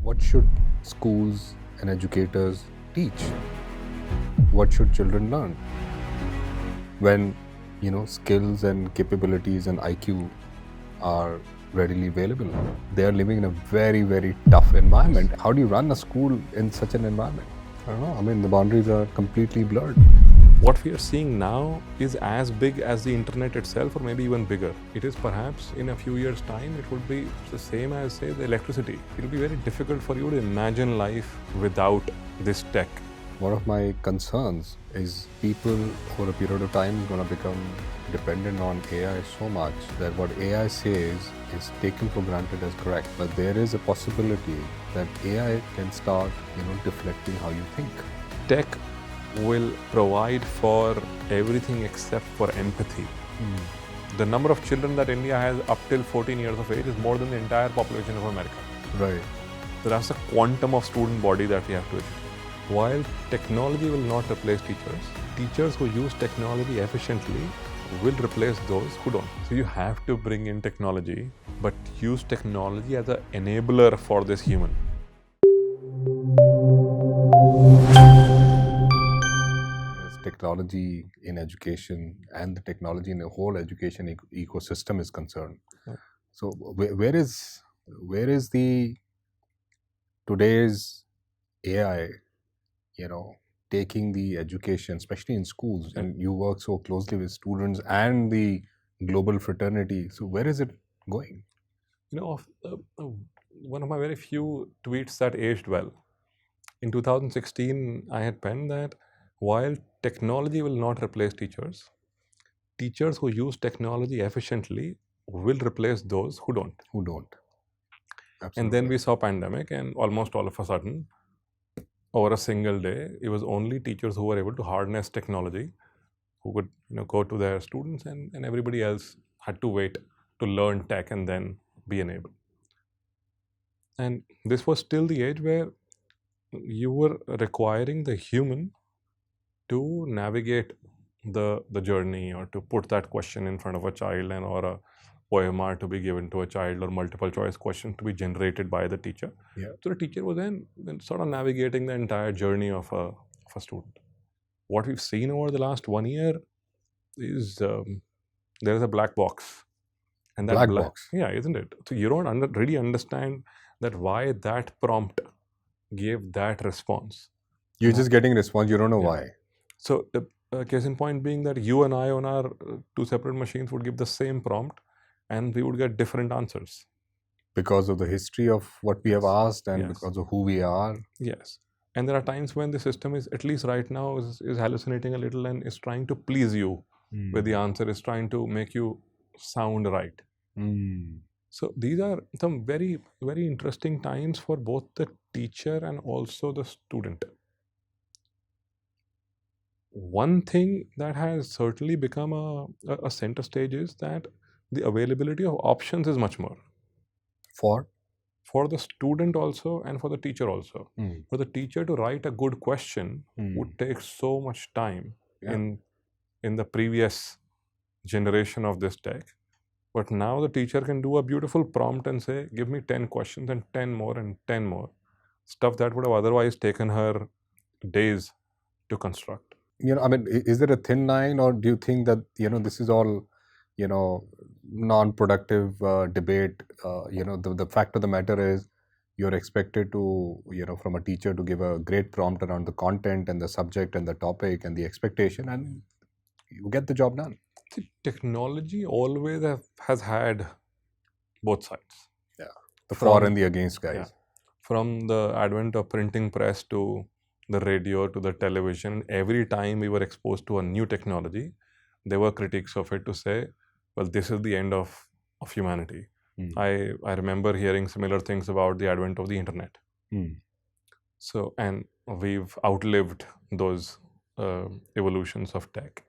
What should schools and educators teach? What should children learn? When, skills and capabilities and IQ are readily available, they are living in a very, very tough environment. How do you run a school in such an environment? I don't know. I mean, the boundaries are completely blurred. What we are seeing now is as big as the internet itself, or maybe even bigger. It is perhaps in a few years' time, it would be the same as, say, the electricity. It will be very difficult for you to imagine life without this tech. One of my concerns is people over a period of time is going to become dependent on AI so much that what AI says is taken for granted as correct. But there is a possibility that AI can start, deflecting how you think. Tech will provide for everything except for empathy. The number of children that India has up till 14 years of age is more than the entire population of America. Right. So that's the quantum of student body that we have to achieve. While technology will not replace teachers, teachers who use technology efficiently will replace those who don't. So you have to bring in technology, but use technology as an enabler for this human. Technology in education and the technology in the whole education ecosystem is concerned. Yeah. So where is the today's AI, taking the education, especially in schools, and you work so closely with students and the global fraternity. So where is it going? One of my very few tweets that aged well. In 2016, I had penned that while technology will not replace teachers, teachers who use technology efficiently will replace those who don't. Absolutely. And then we saw pandemic, and almost all of a sudden, over a single day, it was only teachers who were able to harness technology, who could go to their students, and everybody else had to wait to learn tech and then be enabled. And this was still the age where you were requiring the human to navigate the journey, or to put that question in front of a child, and or a OMR to be given to a child, or multiple choice questions to be generated by the teacher. Yeah. So the teacher was then sort of navigating the entire journey of a student. What we've seen over the last 1 year is there is a black box. And that Black box. Yeah, isn't it? So you don't really understand that why that prompt gave that response. You're just getting response. You don't know why. So case in point being that you and I on our two separate machines would give the same prompt, and we would get different answers. Because of the history of what we have asked, and Yes. because of who we are. Yes. And there are times when the system is, at least right now, is hallucinating a little and is trying to please you with the answer, is trying to make you sound right. So these are some very, very interesting times for both the teacher and also the student. One thing that has certainly become a center stage is that the availability of options is much more. For the student also, and for the teacher also. For the teacher to write a good question would take so much time in the previous generation of this tech. But now the teacher can do a beautiful prompt and say, give me 10 questions and 10 more and 10 more. Stuff that would have otherwise taken her days to construct. Is there a thin line, or do you think that, this is all, non-productive debate? The fact of the matter is you're expected to, from a teacher to give a great prompt around the content and the subject and the topic and the expectation, and you get the job done. See, technology always has had both sides. Yeah, the for and the against guys. Yeah. From the advent of printing press to the radio to the television, every time we were exposed to a new technology, there were critiques of it to say, well, this is the end of humanity. I remember hearing similar things about the advent of the internet. So, and we've outlived those evolutions of tech.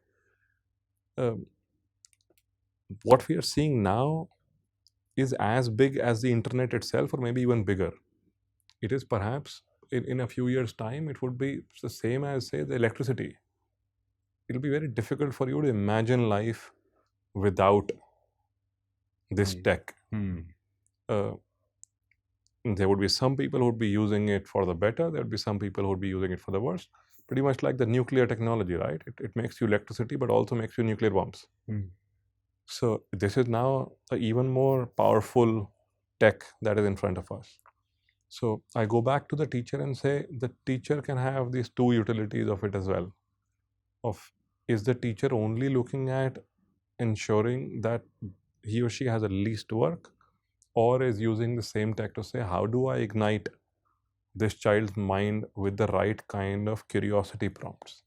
What we are seeing now is as big as the internet itself, or maybe even bigger. It is perhaps in a few years' time, it would be the same as, say, the electricity. It'll be very difficult for you to imagine life without this tech. There would be some people who would be using it for the better. There would be some people who would be using it for the worse. Pretty much like the nuclear technology, right? It makes you electricity, but also makes you nuclear bombs. So this is now an even more powerful tech that is in front of us. So I go back to the teacher and say the teacher can have these two utilities of it as well. Of is the teacher only looking at ensuring that he or she has the least work, or is using the same tech to say how do I ignite this child's mind with the right kind of curiosity prompts?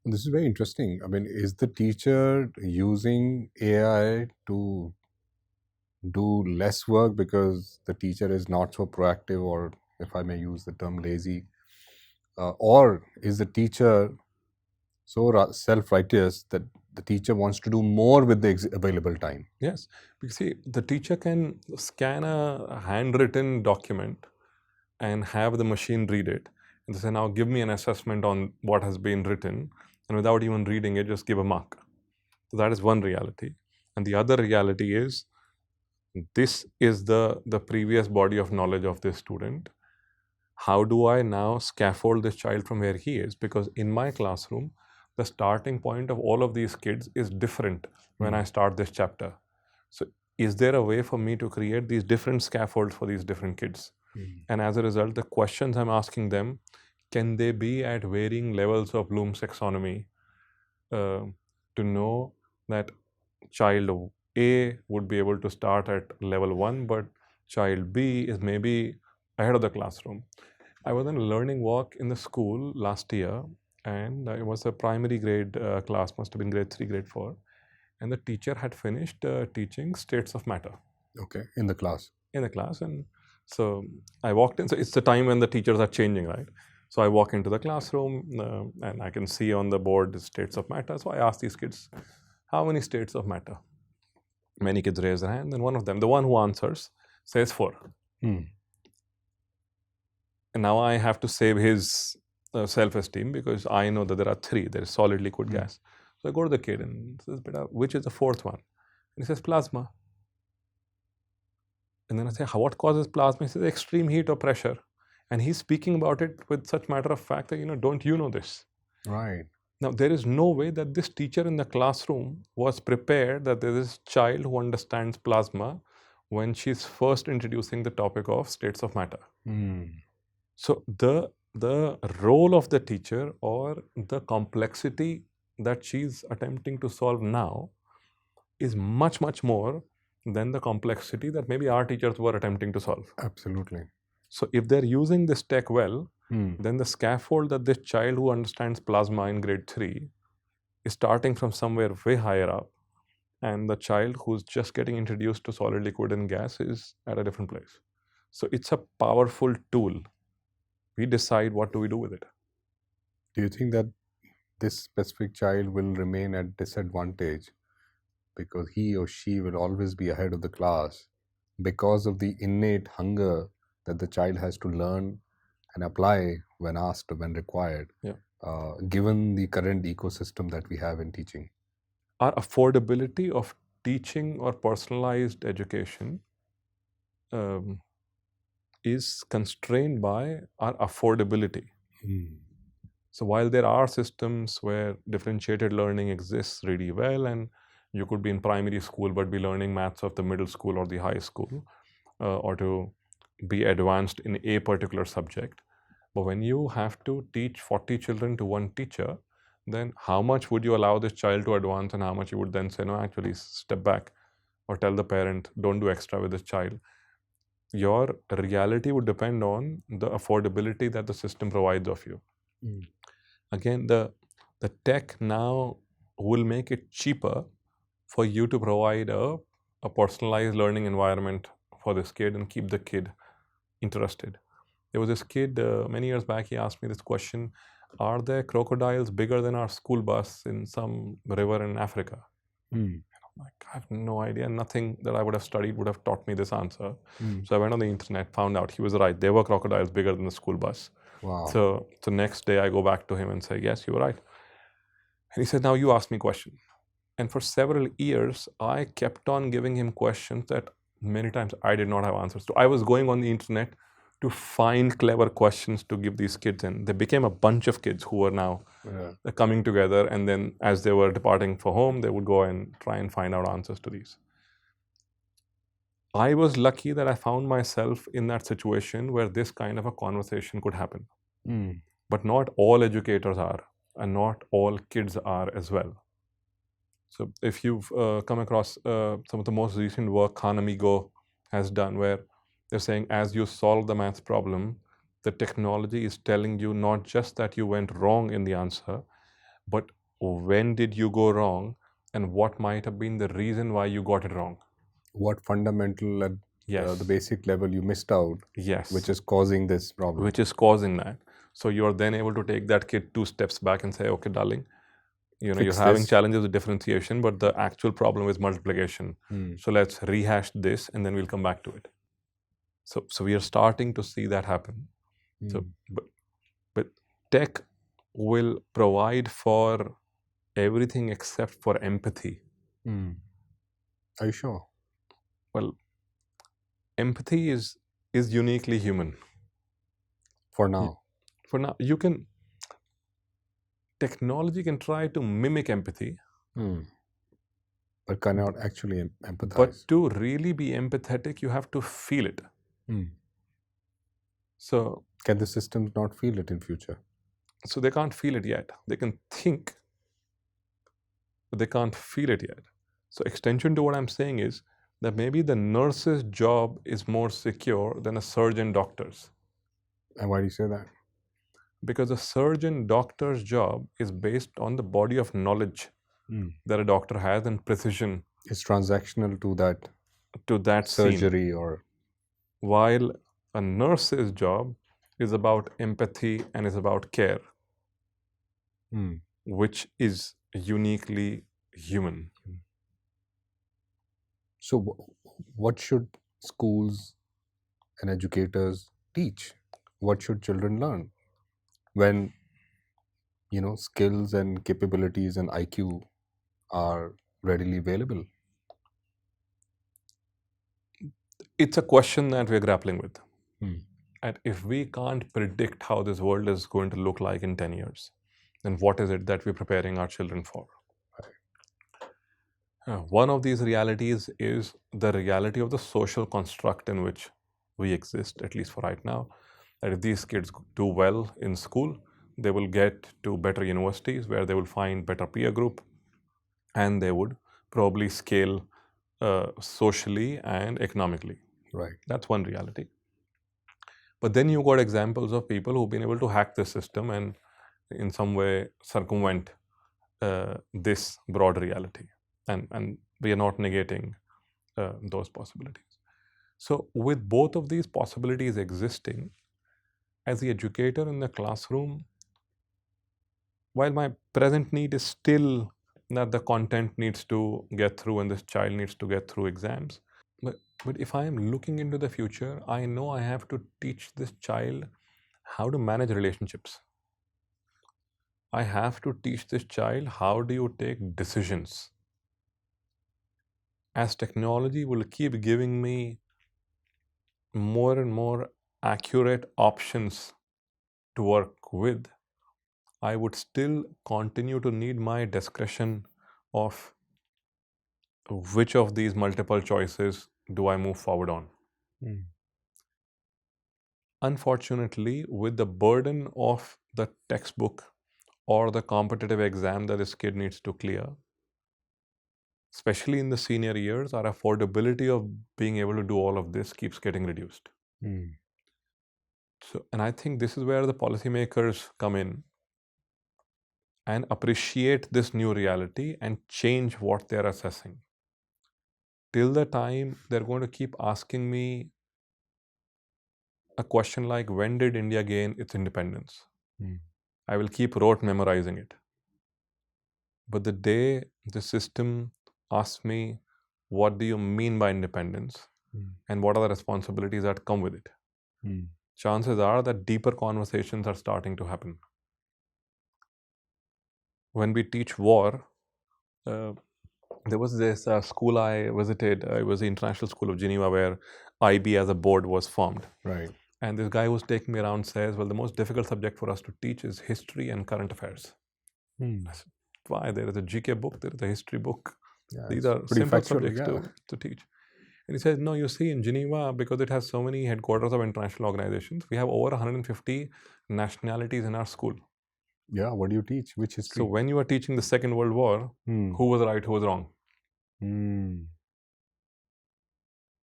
This is very interesting. I mean, is the teacher using AI to do less work because the teacher is not so proactive, or if I may use the term lazy, or is the teacher so self-righteous that the teacher wants to do more with the available time? Yes, because see, the teacher can scan a handwritten document and have the machine read it and say, now give me an assessment on what has been written, and without even reading it, just give a mark. So that is one reality. And the other reality is this is the previous body of knowledge of this student. How do I now scaffold this child from where he is? Because in my classroom, the starting point of all of these kids is different when I start this chapter. So is there a way for me to create these different scaffolds for these different kids? And as a result, the questions I'm asking them, can they be at varying levels of Bloom's taxonomy to know that child A would be able to start at level 1, but child B is maybe ahead of the classroom. I was in a learning walk in the school last year, and it was a primary grade class, must have been grade 3, grade 4. And the teacher had finished teaching states of matter. Okay, in the class. In the class. And so I walked in. So it's the time when the teachers are changing, right? So I walk into the classroom and I can see on the board the states of matter. So I ask these kids, how many states of matter? Many kids raise their hand, and one of them, the one who answers, says 4. And now I have to save his self-esteem because I know that there are 3. There is solid, liquid, gas. So I go to the kid and says, "Beta, which is the 4th one?" And he says, "Plasma." And then I say, what causes plasma? He says, extreme heat or pressure. And he's speaking about it with such matter of fact that, don't you know this? Right. Now, there is no way that this teacher in the classroom was prepared that there is a child who understands plasma when she's first introducing the topic of states of matter. So the role of the teacher, or the complexity that she's attempting to solve now, is much, much more than the complexity that maybe our teachers were attempting to solve. Absolutely. So if they're using this tech well, then the scaffold that this child who understands plasma in grade 3 is starting from somewhere way higher up, and the child who's just getting introduced to solid, liquid, and gas is at a different place. So it's a powerful tool. We decide what do we do with it. Do you think that this specific child will remain at disadvantage because he or she will always be ahead of the class because of the innate hunger that the child has to learn and apply when asked or when required, given the current ecosystem that we have in teaching? Our affordability of teaching or personalized education is constrained by our affordability. So while there are systems where differentiated learning exists really well, and you could be in primary school but be learning maths of the middle school or the high school, or to be advanced in a particular subject. But when you have to teach 40 children to one teacher, then how much would you allow this child to advance, and how much you would then say, no, actually step back, or tell the parent, don't do extra with this child? Your reality would depend on the affordability that the system provides of you. Again, the tech now will make it cheaper for you to provide a personalized learning environment for this kid and keep the kid interested. There was this kid many years back, he asked me this question, are there crocodiles bigger than our school bus in some river in Africa? I'm like, I have no idea. Nothing that I would have studied would have taught me this answer. So I went on the internet, found out he was right. There were crocodiles bigger than the school bus. Wow. So the next day I go back to him and say, yes, you were right. And he said, now you ask me a question. And for several years, I kept on giving him questions that many times I did not have answers to. I was going on the internet to find clever questions to give these kids, and they became a bunch of kids who were now coming together, and then as they were departing for home, they would go and try and find out answers to these. I was lucky that I found myself in that situation where this kind of a conversation could happen. But not all educators are, and not all kids are as well. So if you've come across some of the most recent work Khanamigo has done, where they're saying as you solve the maths problem, the technology is telling you not just that you went wrong in the answer, but when did you go wrong and what might have been the reason why you got it wrong. What fundamental at the basic level you missed out, which is causing this problem. Which is causing that. So you're then able to take that kid 2 steps back and say, okay, darling, you're having challenges with differentiation, but the actual problem is multiplication. So let's rehash this and then we'll come back to it. So we are starting to see that happen. So, but tech will provide for everything except for empathy. Are you sure? Well, empathy is uniquely human. For now. You can, technology can try to mimic empathy. But cannot actually empathize. But to really be empathetic, you have to feel it. So can the systems not feel it in future? So they can't feel it yet. They can think, but they can't feel it yet. So extension to what I'm saying is that maybe the nurse's job is more secure than a surgeon doctor's. And why do you say that? Because a surgeon doctor's job is based on the body of knowledge that a doctor has and precision. It's transactional to that surgery scene. Or while a nurse's job is about empathy and is about care, which is uniquely human. So what should schools and educators teach? What should children learn when skills and capabilities and IQ are readily available? It's a question that we're grappling with. And if we can't predict how this world is going to look like in 10 years, then what is it that we're preparing our children for? One of these realities is the reality of the social construct in which we exist, at least for right now. That if these kids do well in school, they will get to better universities where they will find better peer group, and they would probably scale socially and economically. Right. That's one reality. But then you got examples of people who've been able to hack the system and in some way circumvent this broad reality. And we are not negating those possibilities. So with both of these possibilities existing, as the educator in the classroom, while my present need is still that the content needs to get through and this child needs to get through exams, but if I am looking into the future, I know I have to teach this child how to manage relationships. I have to teach this child how do you take decisions. As technology will keep giving me more and more accurate options to work with, I would still continue to need my discretion of which of these multiple choices do I move forward on. Unfortunately, with the burden of the textbook or the competitive exam that this kid needs to clear, especially in the senior years, our affordability of being able to do all of this keeps getting reduced. So, and I think this is where the policymakers come in and appreciate this new reality and change what they're assessing. Till the time they're going to keep asking me a question like, when did India gain its independence? I will keep rote memorizing it. But the day the system asks me, what do you mean by independence? And what are the responsibilities that come with it? Chances are that deeper conversations are starting to happen. When we teach war, there was this school I visited. It was the International School of Geneva, where IB as a board was formed. Right. And this guy who's taking me around says, well, the most difficult subject for us to teach is history and current affairs. I said, why? There is a GK book, there is a history book. Yeah, These it's are pretty simple factual, subjects yeah. to teach. And he says, no, you see, in Geneva, because it has so many headquarters of international organizations, we have over 150 nationalities in our school. Yeah, what do you teach? Which history? So when you are teaching the Second World War, who was right, who was wrong?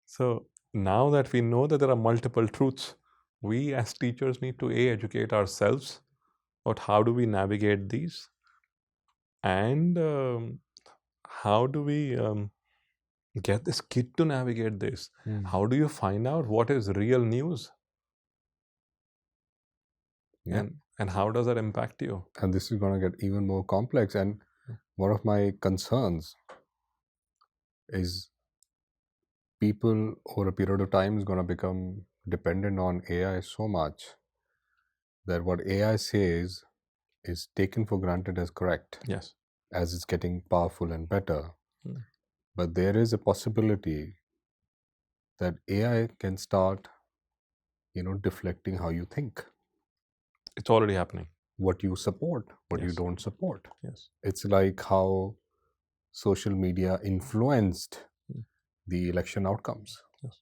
So now that we know that there are multiple truths, we as teachers need to educate ourselves about how do we navigate these, and how do we get this kid to navigate this. How do you find out what is real news? Yeah. And how does that impact you? And this is going to get even more complex. And one of my concerns is people over a period of time is going to become dependent on AI so much that what AI says is taken for granted as correct. Yes. As it's getting powerful and better. Hmm. But there is a possibility that AI can start, deflecting how you think, It's already happening. what you support, what you Yes. don't support. Yes. It's like how social media influenced the election outcomes Yes.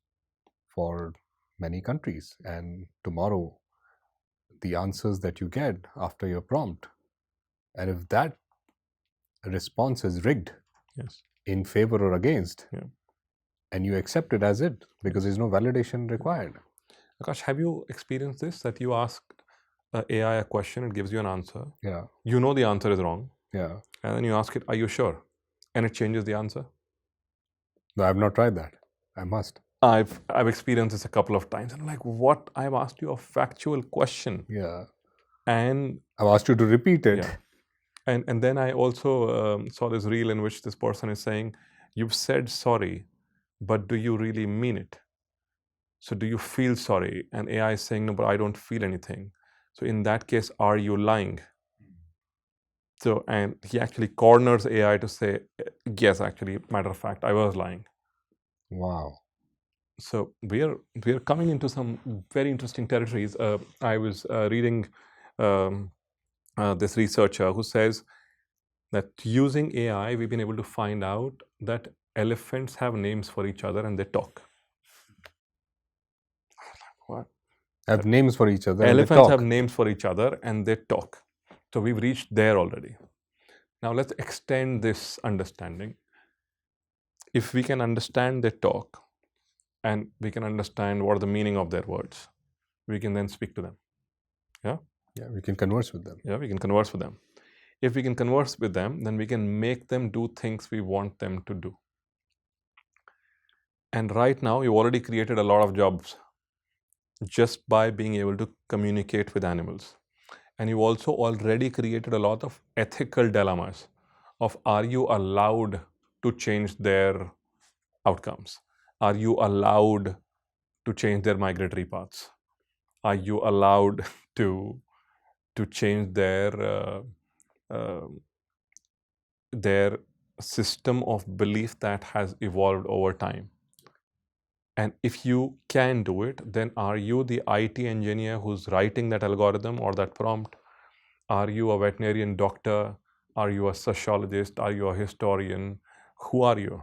for many countries. And tomorrow, the answers that you get after your prompt, and if that response is rigged Yes. in favor or against, Yeah. and you accept it as it because Yes. there's no validation required. Akash, have you experienced this, that you ask AI a question, it gives you an answer. Yeah. You know the answer is wrong. Yeah. And then you ask it, are you sure? And it changes the answer. No, I've not tried that. I must. I've experienced this a couple of times. And I'm like, what? I've asked you a factual question. Yeah. And I've asked you to repeat it. yeah. And then I also saw this reel in which this person is saying, you've said sorry, but do you really mean it? So do you feel sorry? And AI is saying, no, but I don't feel anything. So in that case, are you lying? So, and he actually corners AI to say, yes, actually, matter of fact, I was lying. Wow. So we are coming into some very interesting territories. I was reading this researcher who says that using AI, we've been able to find out that elephants have names for each other and they talk. What? Have names for each other. Elephants and they talk. have names for each other and they talk. So we've reached there already. Now let's extend this understanding. If we can understand their talk and we can understand what are the meaning of their words, we can then speak to them. Yeah? Yeah, we can converse with them. Yeah, we can converse with them. If we can converse with them, then we can make them do things we want them to do. And right now, you've already created a lot of jobs just by being able to communicate with animals. And you've also already created a lot of ethical dilemmas of, are you allowed to change their outcomes? Are you allowed to change their migratory paths? Are you allowed to change their system of belief that has evolved over time? And if you can do it, then are you the IT engineer who's writing that algorithm or that prompt? Are you a veterinarian doctor? Are you a sociologist? Are you a historian? Who are you?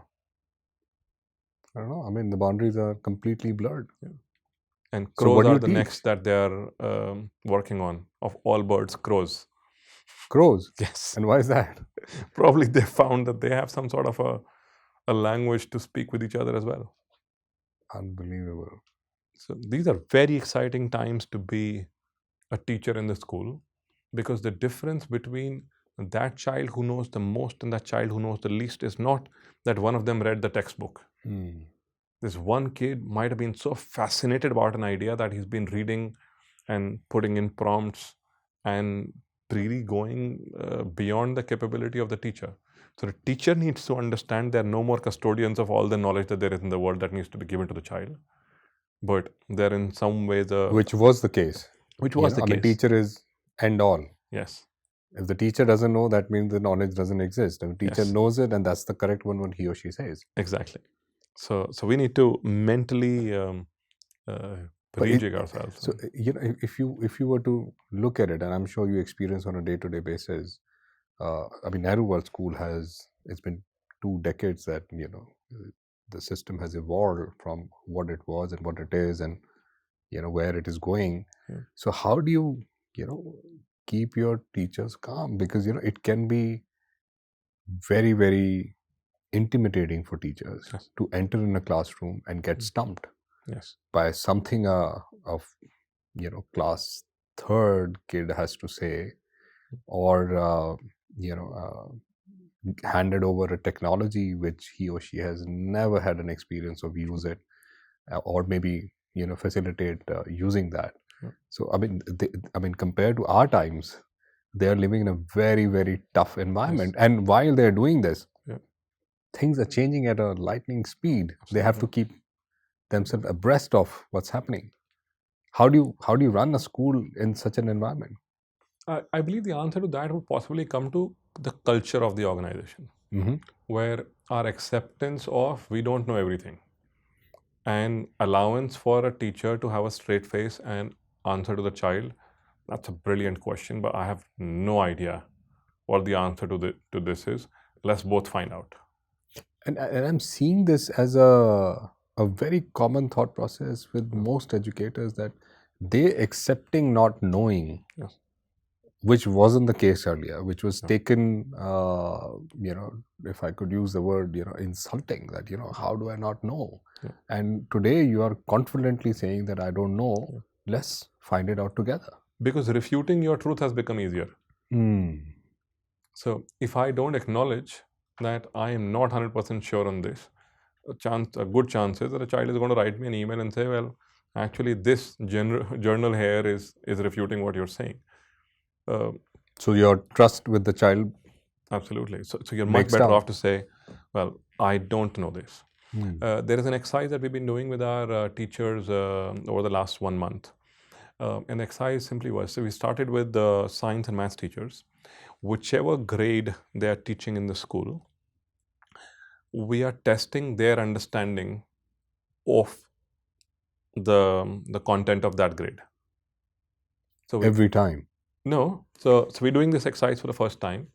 I don't know. I mean, the boundaries are completely blurred. Yeah. And So crows what do are you the teach? next that they're working on. Of all birds, crows. Crows? Yes. And why is that? Probably they found that they have some sort of a language to speak with each other as well. Unbelievable. So these are very exciting times to be a teacher in the school, because the difference between that child who knows the most and that child who knows the least is not that one of them read the textbook. This one kid might have been so fascinated about an idea that he's been reading and putting in prompts and really going beyond the capability of the teacher. So the teacher needs to understand there are no more custodians of all the knowledge that there is in the world that needs to be given to the child. But they're in some way Which was the case. Which was the case. I mean, teacher is end all. Yes. If the teacher doesn't know, that means the knowledge doesn't exist. If the teacher Yes. knows it, and that's the correct one when he or she says. Exactly. So we need to mentally rejig ourselves. So if you were to look at it, and I'm sure you experience on a day-to-day basis, I mean, Nehru World School it's been 2 decades that the system has evolved from what it was and what it is, and where it is going. Yeah. So how do you keep your teachers calm? Because it can be very, very intimidating for teachers Yes. to enter in a classroom and get stumped Yes. by something of class third kid has to say, or handed over a technology which he or she has never had an experience of use it, or maybe facilitate using that. Yeah. So I mean, compared to our times, they are living in a very, very tough environment. Yes. And while they're doing this, Yeah. things are changing at a lightning speed. They have to keep themselves abreast of what's happening. How do you run a school in such an environment? I believe the answer to that would possibly come to the culture of the organization, where our acceptance of we don't know everything and allowance for a teacher to have a straight face and answer to the child. That's a brilliant question, but I have no idea what the answer to this is. Let's both find out. And I'm seeing this as a very common thought process with most educators, that they accepting not knowing, Yes. which wasn't the case earlier, which was taken, if I could use the word, insulting, that, how do I not know? Yeah. And today you are confidently saying that I don't know, let's find it out together. Because refuting your truth has become easier. So if I don't acknowledge that I am not 100% sure on this, a good chance is that a child is going to write me an email and say, well, actually this journal here is refuting what you're saying. So your trust with the child, absolutely. So you're much better off to say, well, I don't know this. There is an exercise that we've been doing with our teachers over the last 1 month. And the exercise simply was, so we started with the science and maths teachers. Whichever grade they are teaching in the school, we are testing their understanding of the content of that grade. So every time? No. So we're doing this exercise for the first time,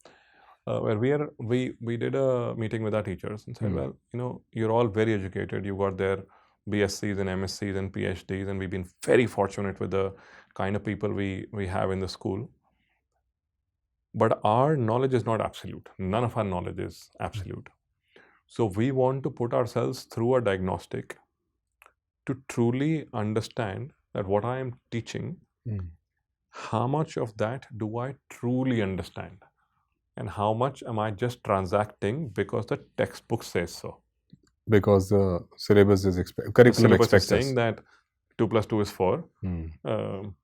where we did a meeting with our teachers and said, well, you're all very educated. You got their BScs and MScs and PhDs, and we've been very fortunate with the kind of people we have in the school. But our knowledge is not absolute. None of our knowledge is absolute. So we want to put ourselves through a diagnostic to truly understand that what I am teaching, how much of that do I truly understand? And how much am I just transacting because the textbook says so? Because the syllabus is curriculum expects is saying that 2 plus 2 is 4.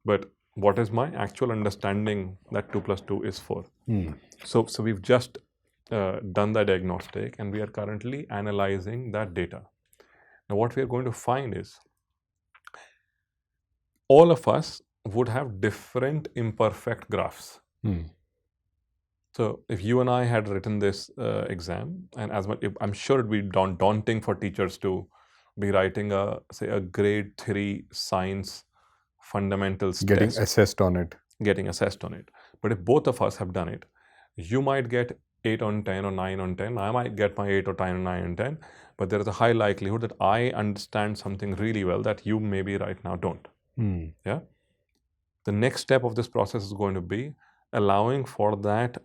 But what is my actual understanding that 2 plus 2 is 4? So we've just done that diagnostic, and we are currently analyzing that data. Now, what we are going to find is all of us would have different imperfect graphs. So if you and I had written this exam, and I'm sure it'd be daunting for teachers to be writing a grade 3 science fundamentals getting test, assessed on it. But if both of us have done it, you might get 8 on 10 or 9 on 10. I might get my 8 or 10 or 9 on 10. But there is a high likelihood that I understand something really well that you maybe right now don't. Yeah. The next step of this process is going to be allowing for that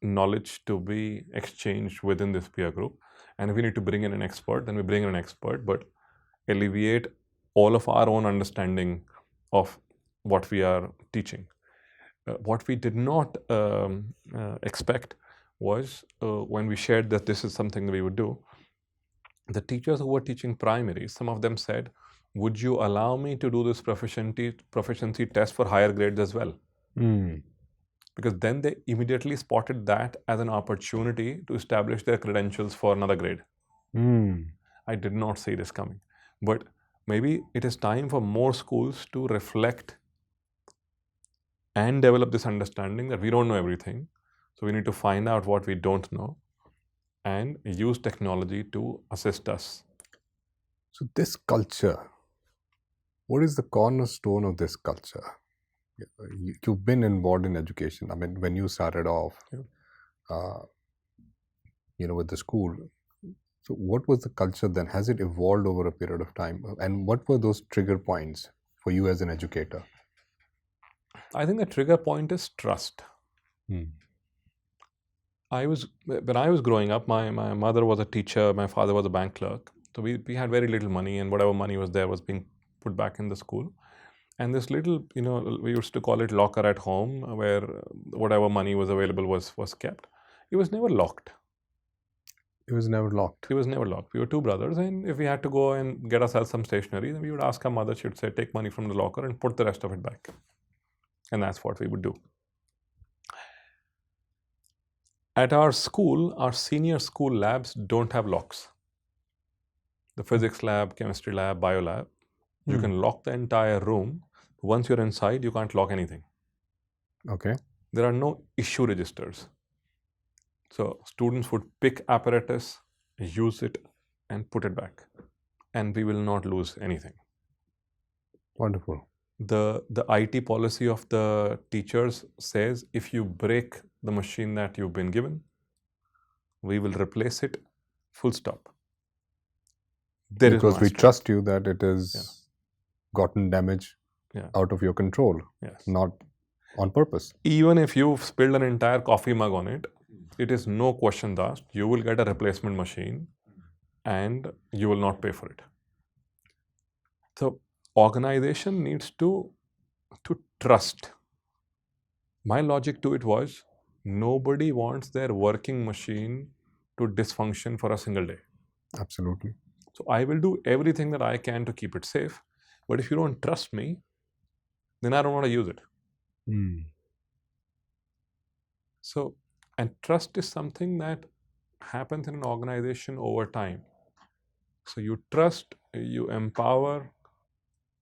knowledge to be exchanged within this peer group. And if we need to bring in an expert, then we bring in an expert, but alleviate all of our own understanding of what we are teaching. What we did not expect was when we shared that this is something that we would do, the teachers who were teaching primary, some of them said, would you allow me to do this proficiency test for higher grades as well? Because then they immediately spotted that as an opportunity to establish their credentials for another grade. I did not see this coming. But maybe it is time for more schools to reflect and develop this understanding that we don't know everything. So we need to find out what we don't know and use technology to assist us. So this culture What is the cornerstone of this culture? You've been involved in education. I mean, when you started off, uh, with the school. So, what was the culture then? Has it evolved over a period of time? And what were those trigger points for you as an educator? I think the trigger point is trust. Hmm. When I was growing up, my mother was a teacher, my father was a bank clerk. So we had very little money, and whatever money was there was being put back in the school. And this little, we used to call it locker at home, where whatever money was available was kept. It was never locked. It was never locked. It was never locked. We were two brothers, and if we had to go and get ourselves some stationery, then we would ask our mother. She would say, "Take money from the locker and put the rest of it back," and that's what we would do. At our school, our senior school labs don't have locks. The physics lab, chemistry lab, bio lab, you can lock the entire room. Once you're inside, you can't lock anything. Okay. There are no issue registers. So students would pick apparatus, use it, and put it back. And we will not lose anything. Wonderful. The IT policy of the teachers says if you break the machine that you've been given, we will replace it, full stop. Because we trust you that it has gotten damage out of your control, not on purpose. Even if you've spilled an entire coffee mug on it, it is no questions asked. You will get a replacement machine and you will not pay for it. So organization needs to trust. My logic to it was, nobody wants their working machine to dysfunction for a single day. Absolutely. So I will do everything that I can to keep it safe. But if you don't trust me, then I don't want to use it. So, and trust is something that happens in an organization over time. So you trust, you empower,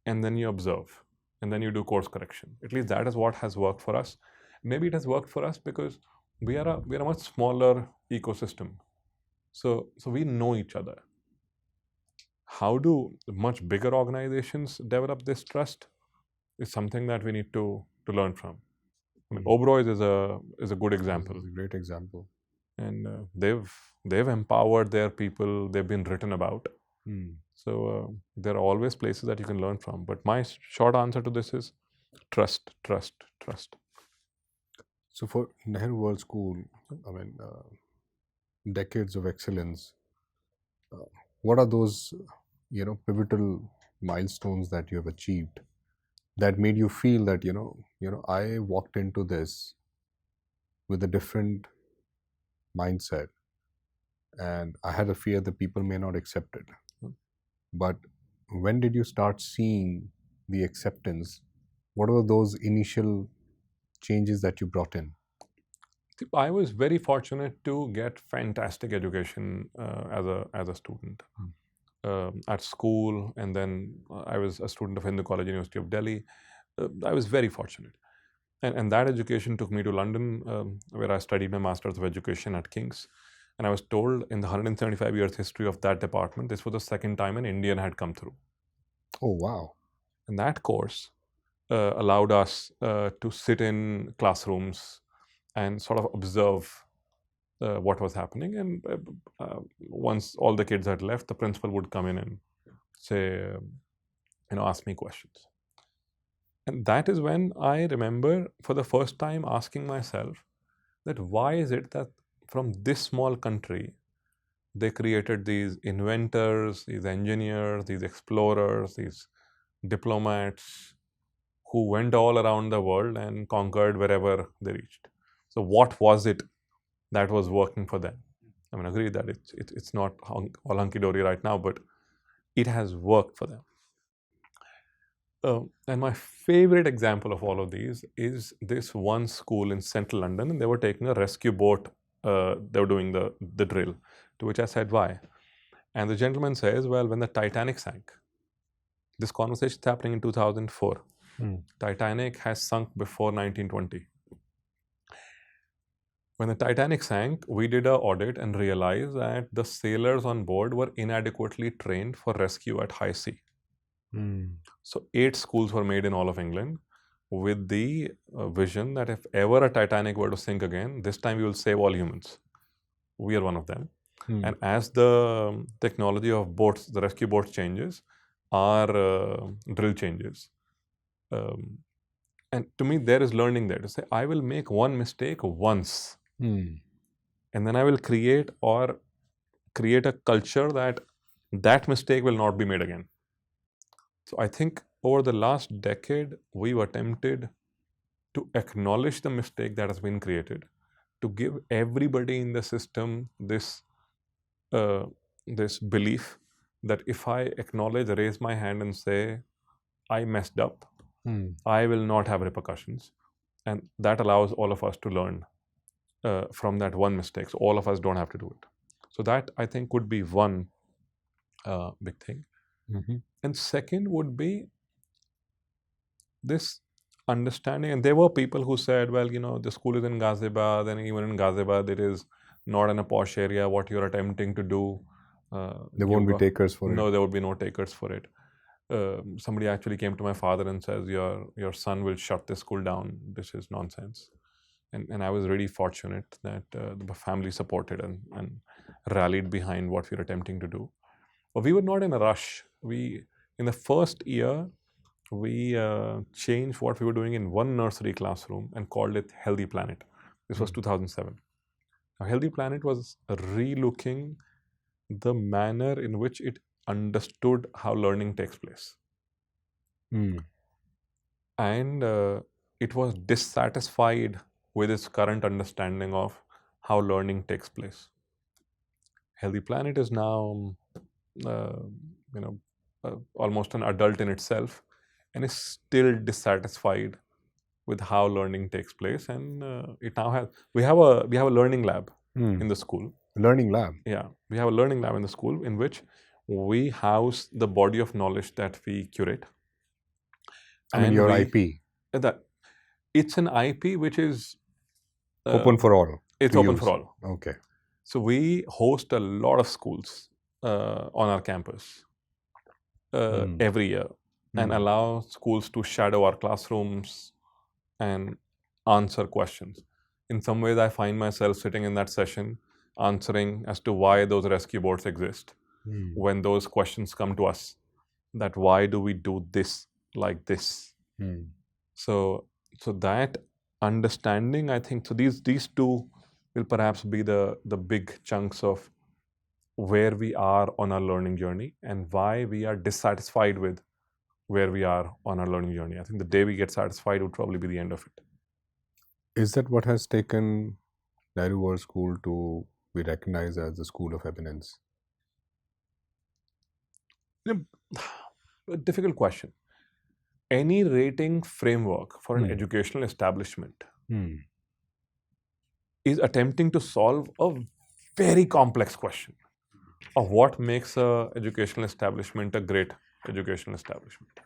and then you observe, and then you do course correction. At least that is what has worked for us. Maybe it has worked for us because we are a much smaller ecosystem. So we know each other. How do much bigger organizations develop this trust is something that we need to learn from. I mean, Oberoi's is a good example. It's a great example. And they've empowered their people. They've been written about. So there are always places that you can learn from. But my short answer to this is trust, trust, trust. So for Nehru World School, I mean, decades of excellence. What are those, pivotal milestones that you have achieved that made you feel that I walked into this with a different mindset, and I had a fear that people may not accept it. But when did you start seeing the acceptance? What were those initial changes that you brought in? I was very fortunate to get fantastic education as a student at school, and then I was a student of Hindu College, University of Delhi. I was very fortunate, and that education took me to London, where I studied my Masters of Education at King's. And I was told in the 175 years history of that department, this was the second time an Indian had come through. Oh, wow. And that course allowed us to sit in classrooms and sort of observe what was happening. And once all the kids had left, the principal would come in and say, ask me questions. And that is when I remember for the first time asking myself that why is it that from this small country, they created these inventors, these engineers, these explorers, these diplomats who went all around the world and conquered wherever they reached. So what was it that was working for them? I mean, I agree that it's not all hunky-dory right now, but it has worked for them. And my favorite example of all of these is this one school in central London, and they were taking a rescue boat. They were doing the drill, to which I said, why? And the gentleman says, well, when the Titanic sank, this conversation is happening in 2004. Titanic has sunk before 1920. When the Titanic sank, we did an audit and realized that the sailors on board were inadequately trained for rescue at high sea. So 8 schools were made in all of England with the vision that if ever a Titanic were to sink again, this time we will save all humans. We are one of them. And as the technology of boats, the rescue boats changes, our drill changes. And to me, there is learning there to say, I will make one mistake once, and then I will create a culture that mistake will not be made again. So I think over the last decade, we've attempted to acknowledge the mistake that has been created, to give everybody in the system this belief that if I acknowledge, raise my hand and say, I messed up, I will not have repercussions. And that allows all of us to learn from that one mistake. So all of us don't have to do it. So that, I think, would be one big thing. And second would be this understanding. And there were people who said, well, the school is in Ghaziabad, and even in Ghaziabad, it is not in a posh area. What you're attempting to do, there won't be takers for it. No, there would be no takers for it. Somebody actually came to my father and says, your son will shut this school down. This is nonsense. And I was really fortunate that the family supported and rallied behind what we were attempting to do. But we were not in a rush. In the first year, we changed what we were doing in one nursery classroom and called it Healthy Planet. This was 2007. Now, Healthy Planet was relooking the manner in which it understood how learning takes place. And it was dissatisfied with its current understanding of how learning takes place. Healthy Planet is now, almost an adult in itself, and is still dissatisfied with how learning takes place. And it now we have a learning lab in the school. Learning lab? Yeah, we have a learning lab in the school in which we house the body of knowledge that we curate. And your IP? It's an IP which is open for all. It's open for all. Okay. So we host a lot of schools on our campus every year, and allow schools to shadow our classrooms and answer questions. In some ways, I find myself sitting in that session answering as to why those rescue boats exist. When those questions come to us, that why do we do this like this? So that understanding, I think, so these two will perhaps be the big chunks of where we are on our learning journey and why we are dissatisfied with where we are on our learning journey. I think the day we get satisfied would probably be the end of it. Is that what has taken Nehru World School to be recognized as the school of eminence? A difficult question. Any rating framework for an educational establishment is attempting to solve a very complex question of what makes an educational establishment a great educational establishment.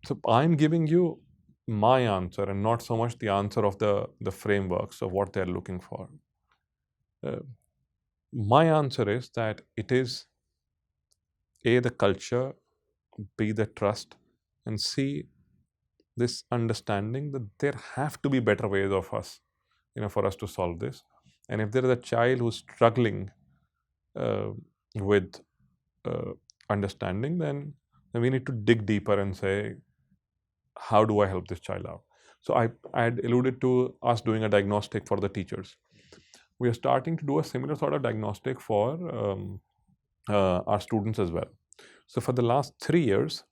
So I'm giving you my answer and not so much the answer of the frameworks of what they're looking for. My answer is that it is A, the culture, B, the trust, and C, this understanding that there have to be better ways of us, for us to solve this. And if there is a child who's struggling with understanding, then we need to dig deeper and say, how do I help this child out? So I had alluded to us doing a diagnostic for the teachers. We are starting to do a similar sort of diagnostic for our students as well. So for the last 3 years,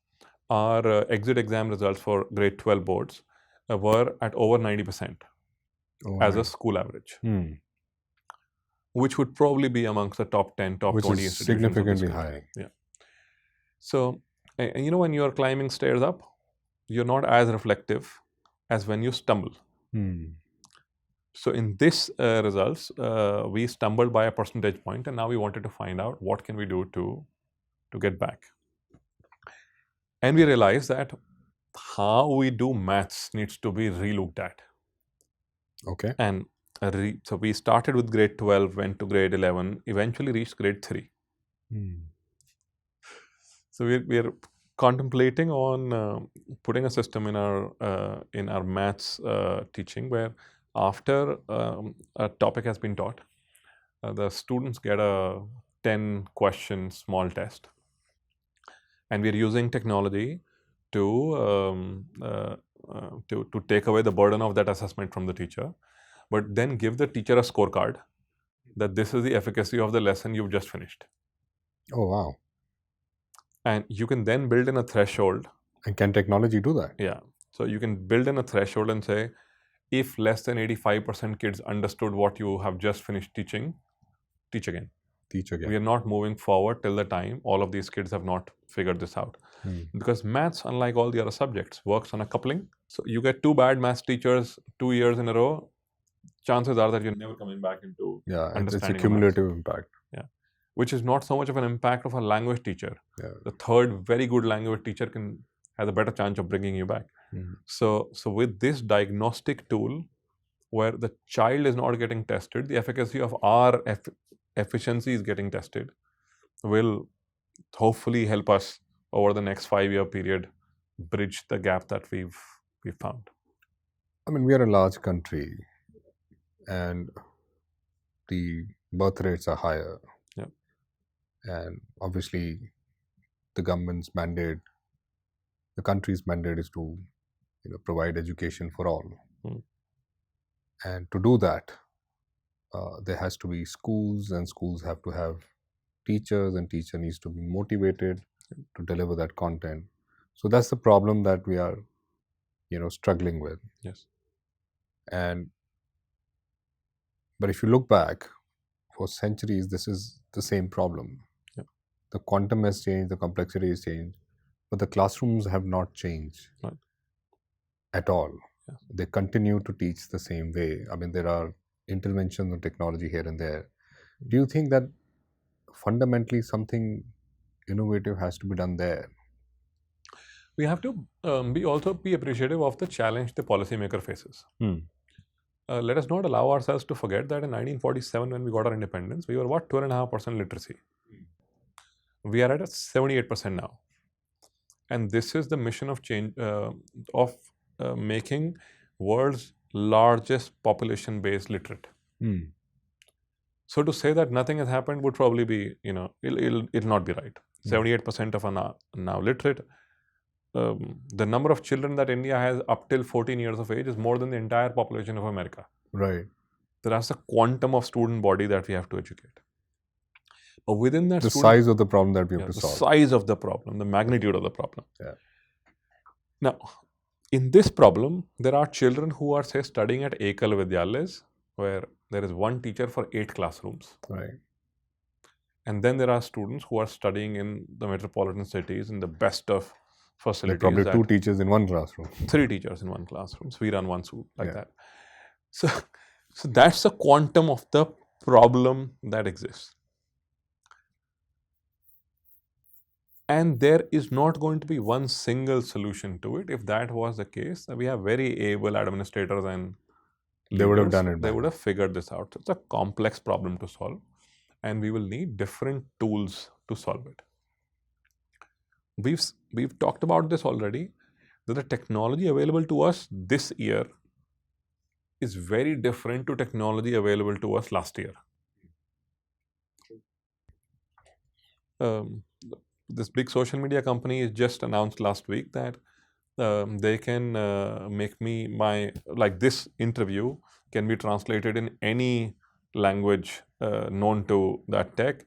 our exit exam results for grade 12 boards were at over 90% as a school average, which would probably be amongst the top 10, top 20 institutions. Significantly high. Yeah. So, and when you're climbing stairs up, you're not as reflective as when you stumble. So in this results, we stumbled by a percentage point, and now we wanted to find out what can we do to get back. And we realized that how we do maths needs to be relooked at. Okay. And so we started with grade 12, went to grade 11, eventually reached grade 3. So we're contemplating on putting a system in our maths teaching where after a topic has been taught, the students get a 10-question small test, and we're using technology to to take away the burden of that assessment from the teacher, but then give the teacher a scorecard that this is the efficacy of the lesson you've just finished. Oh, wow. And you can then build in a threshold. And can technology do that? Yeah. So you can build in a threshold and say, if less than 85% kids understood what you have just finished teaching, teach again. Teach again. We are not moving forward till the time all of these kids have not figured this out. Because maths, unlike all the other subjects, works on a coupling. So you get two bad maths teachers 2 years in a row, chances are that you're never coming back into understanding. It's a cumulative impact. Yeah. Which is not so much of an impact of a language teacher. Yeah. The third very good language teacher has a better chance of bringing you back. So with this diagnostic tool, where the child is not getting tested, the efficacy of our efficiency is getting tested, will hopefully help us over the next 5-year period bridge the gap that we've found. I mean, we are a large country, and the birth rates are higher. Yeah. And obviously, the government's mandate, the country's mandate is to provide education for all. And to do that, there has to be schools, and schools have to have teachers, and teacher needs to be motivated to deliver that content. So that's the problem that we are, struggling with. Yes. But if you look back, for centuries, this is the same problem. Yeah. The quantum has changed, the complexity has changed, but the classrooms have not changed at all. Yeah. They continue to teach the same way. I mean, there are interventions in technology here and there. Do you think that fundamentally something innovative has to be done there? We have to also be appreciative of the challenge the policymaker faces. Let us not allow ourselves to forget that in 1947, when we got our independence, we were about 2.5% literacy. We are at 78% now. And this is the mission of change, of making world's largest population-based literate. So to say that nothing has happened would probably be, it'll not be right. 78% of are now literate. The number of children that India has up till 14 years of age is more than the entire population of America. Right. That's a quantum of student body that we have to educate. But within that, the size of the problem that we have to solve. The size of the problem, the magnitude of the problem. Yeah. Now, in this problem, there are children who are, say, studying at Ekal Vidyalayas, where there is one teacher for 8 classrooms. Right. And then there are students who are studying in the metropolitan cities in the best of facilities. Like probably 2 teachers in one classroom. 3 teachers in one classroom. So we run one school like that. So that's the quantum of the problem that exists. And there is not going to be one single solution to it. If that was the case, we have very able administrators and they would have done it. They would have figured this out. So it's a complex problem to solve, and we will need different tools to solve it. We've talked about this already, that the technology available to us this year is very different to technology available to us last year. This big social media company just announced last week that they can make me this interview can be translated in any language known to that tech,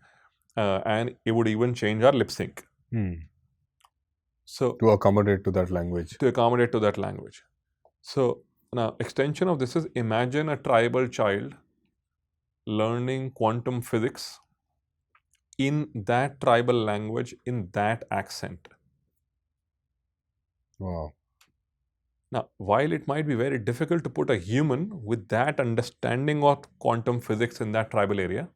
and it would even change our lip sync. So to accommodate to that language. So now, extension of this is, imagine a tribal child learning quantum physics in that tribal language, in that accent. Wow. Now, while it might be very difficult to put a human with that understanding of quantum physics in that tribal area,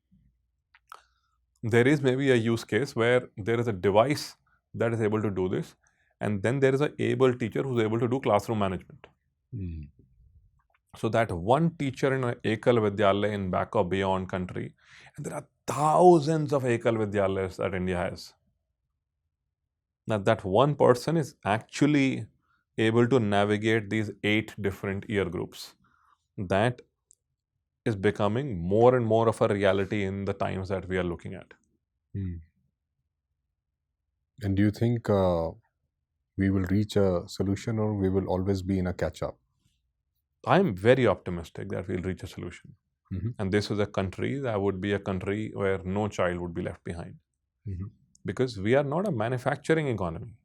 there is maybe a use case where there is a device that is able to do this, and then there is an able teacher who's able to do classroom management. So that one teacher in an Ekal Vidyalaya in back or beyond country, and there are thousands of Ekal Vidyalayas that India has. that one person is actually able to navigate these 8 different year groups. That is becoming more and more of a reality in the times that we are looking at. And do you think we will reach a solution, or we will always be in a catch-up? I'm very optimistic that we'll reach a solution. Mm-hmm. And this is a country that would be a country where no child would be left behind. Mm-hmm. Because we are not a manufacturing economy.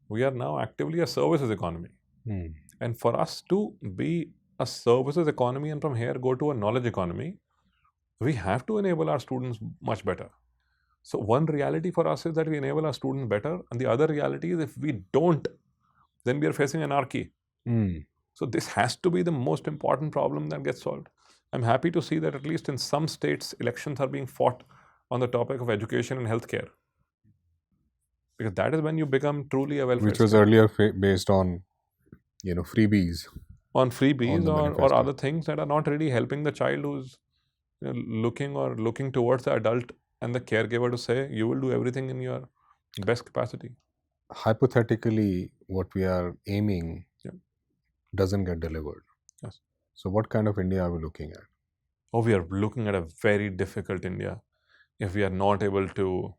We are now actively a services economy. And for us to be a services economy and from here go to a knowledge economy, we have to enable our students much better. So one reality for us is that we enable our students better, and the other reality is if we don't, then we are facing anarchy. So this has to be the most important problem that gets solved. I'm happy to see that at least in some states, elections are being fought on the topic of education and healthcare. Because that is when you become truly a welfare Which was state. earlier based on, freebies. On freebies on the or manifesto. other things that are not really helping the child who's looking towards the adult and the caregiver to say, you will do everything in your best capacity. Hypothetically, what we are aiming Yeah. doesn't get delivered. Yes. So what kind of India are we looking at? Oh, we are looking at a very difficult India if we are not able to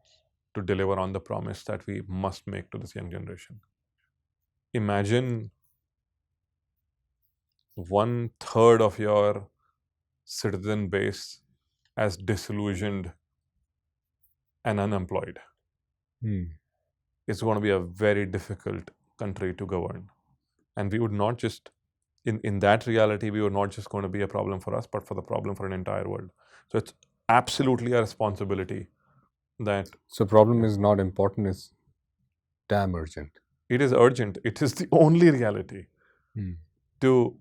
deliver on the promise that we must make to this young generation. Imagine 1/3 of your citizen base as disillusioned and unemployed. It's going to be a very difficult country to govern. And we would not just, in that reality, we were not just going to be a problem for us, but for the problem for an entire world. So it's absolutely a responsibility that... So problem is not important, it's damn urgent. It is urgent. It is the only reality. To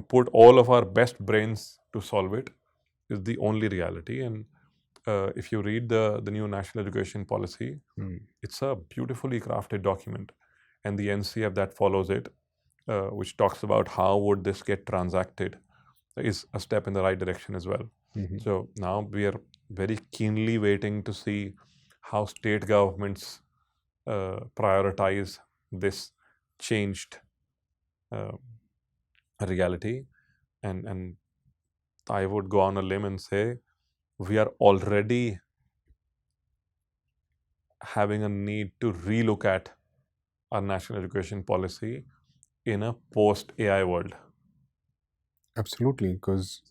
put all of our best brains to solve it is the only reality. And if you read the new national education policy, it's a beautifully crafted document, and the NCF that follows it, which talks about how would this get transacted, is a step in the right direction as well. So now we are very keenly waiting to see how state governments prioritize this changed reality. And I would go on a limb and say we are already having a need to relook at our national education policy in a post-AI world. Absolutely, because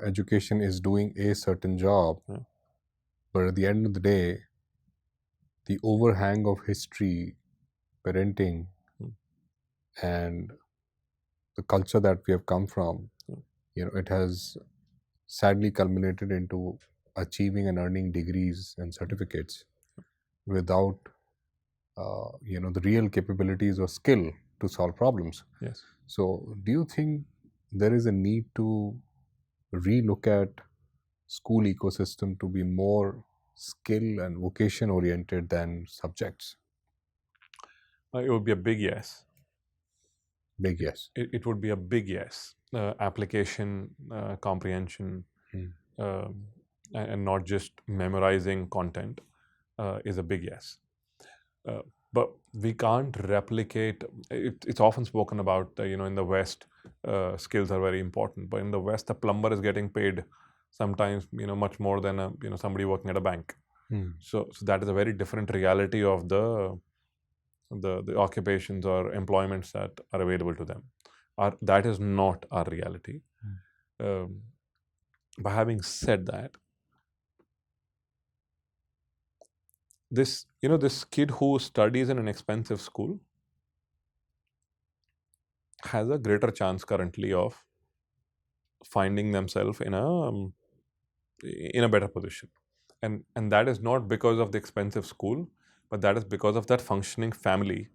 education is doing a certain job, but at the end of the day, the overhang of history, parenting, and the culture that we have come from, it has sadly culminated into achieving and earning degrees and certificates without the real capabilities or skill to solve problems. Yes. So do you think there is a need to relook at school ecosystem to be more skill and vocation oriented than subjects? It would be a big yes. Big yes. It would be a big yes. Application, comprehension, and not just memorizing content is a big yes. But we can't replicate. It's often spoken about, in the West, skills are very important. But in the West, the plumber is getting paid sometimes, much more than somebody working at a bank. So that is a very different reality of the occupations or employments that are available to them. That is not our reality. But having said that, this kid who studies in an expensive school has a greater chance currently of finding themselves in a better position, and that is not because of the expensive school, but that is because of that functioning family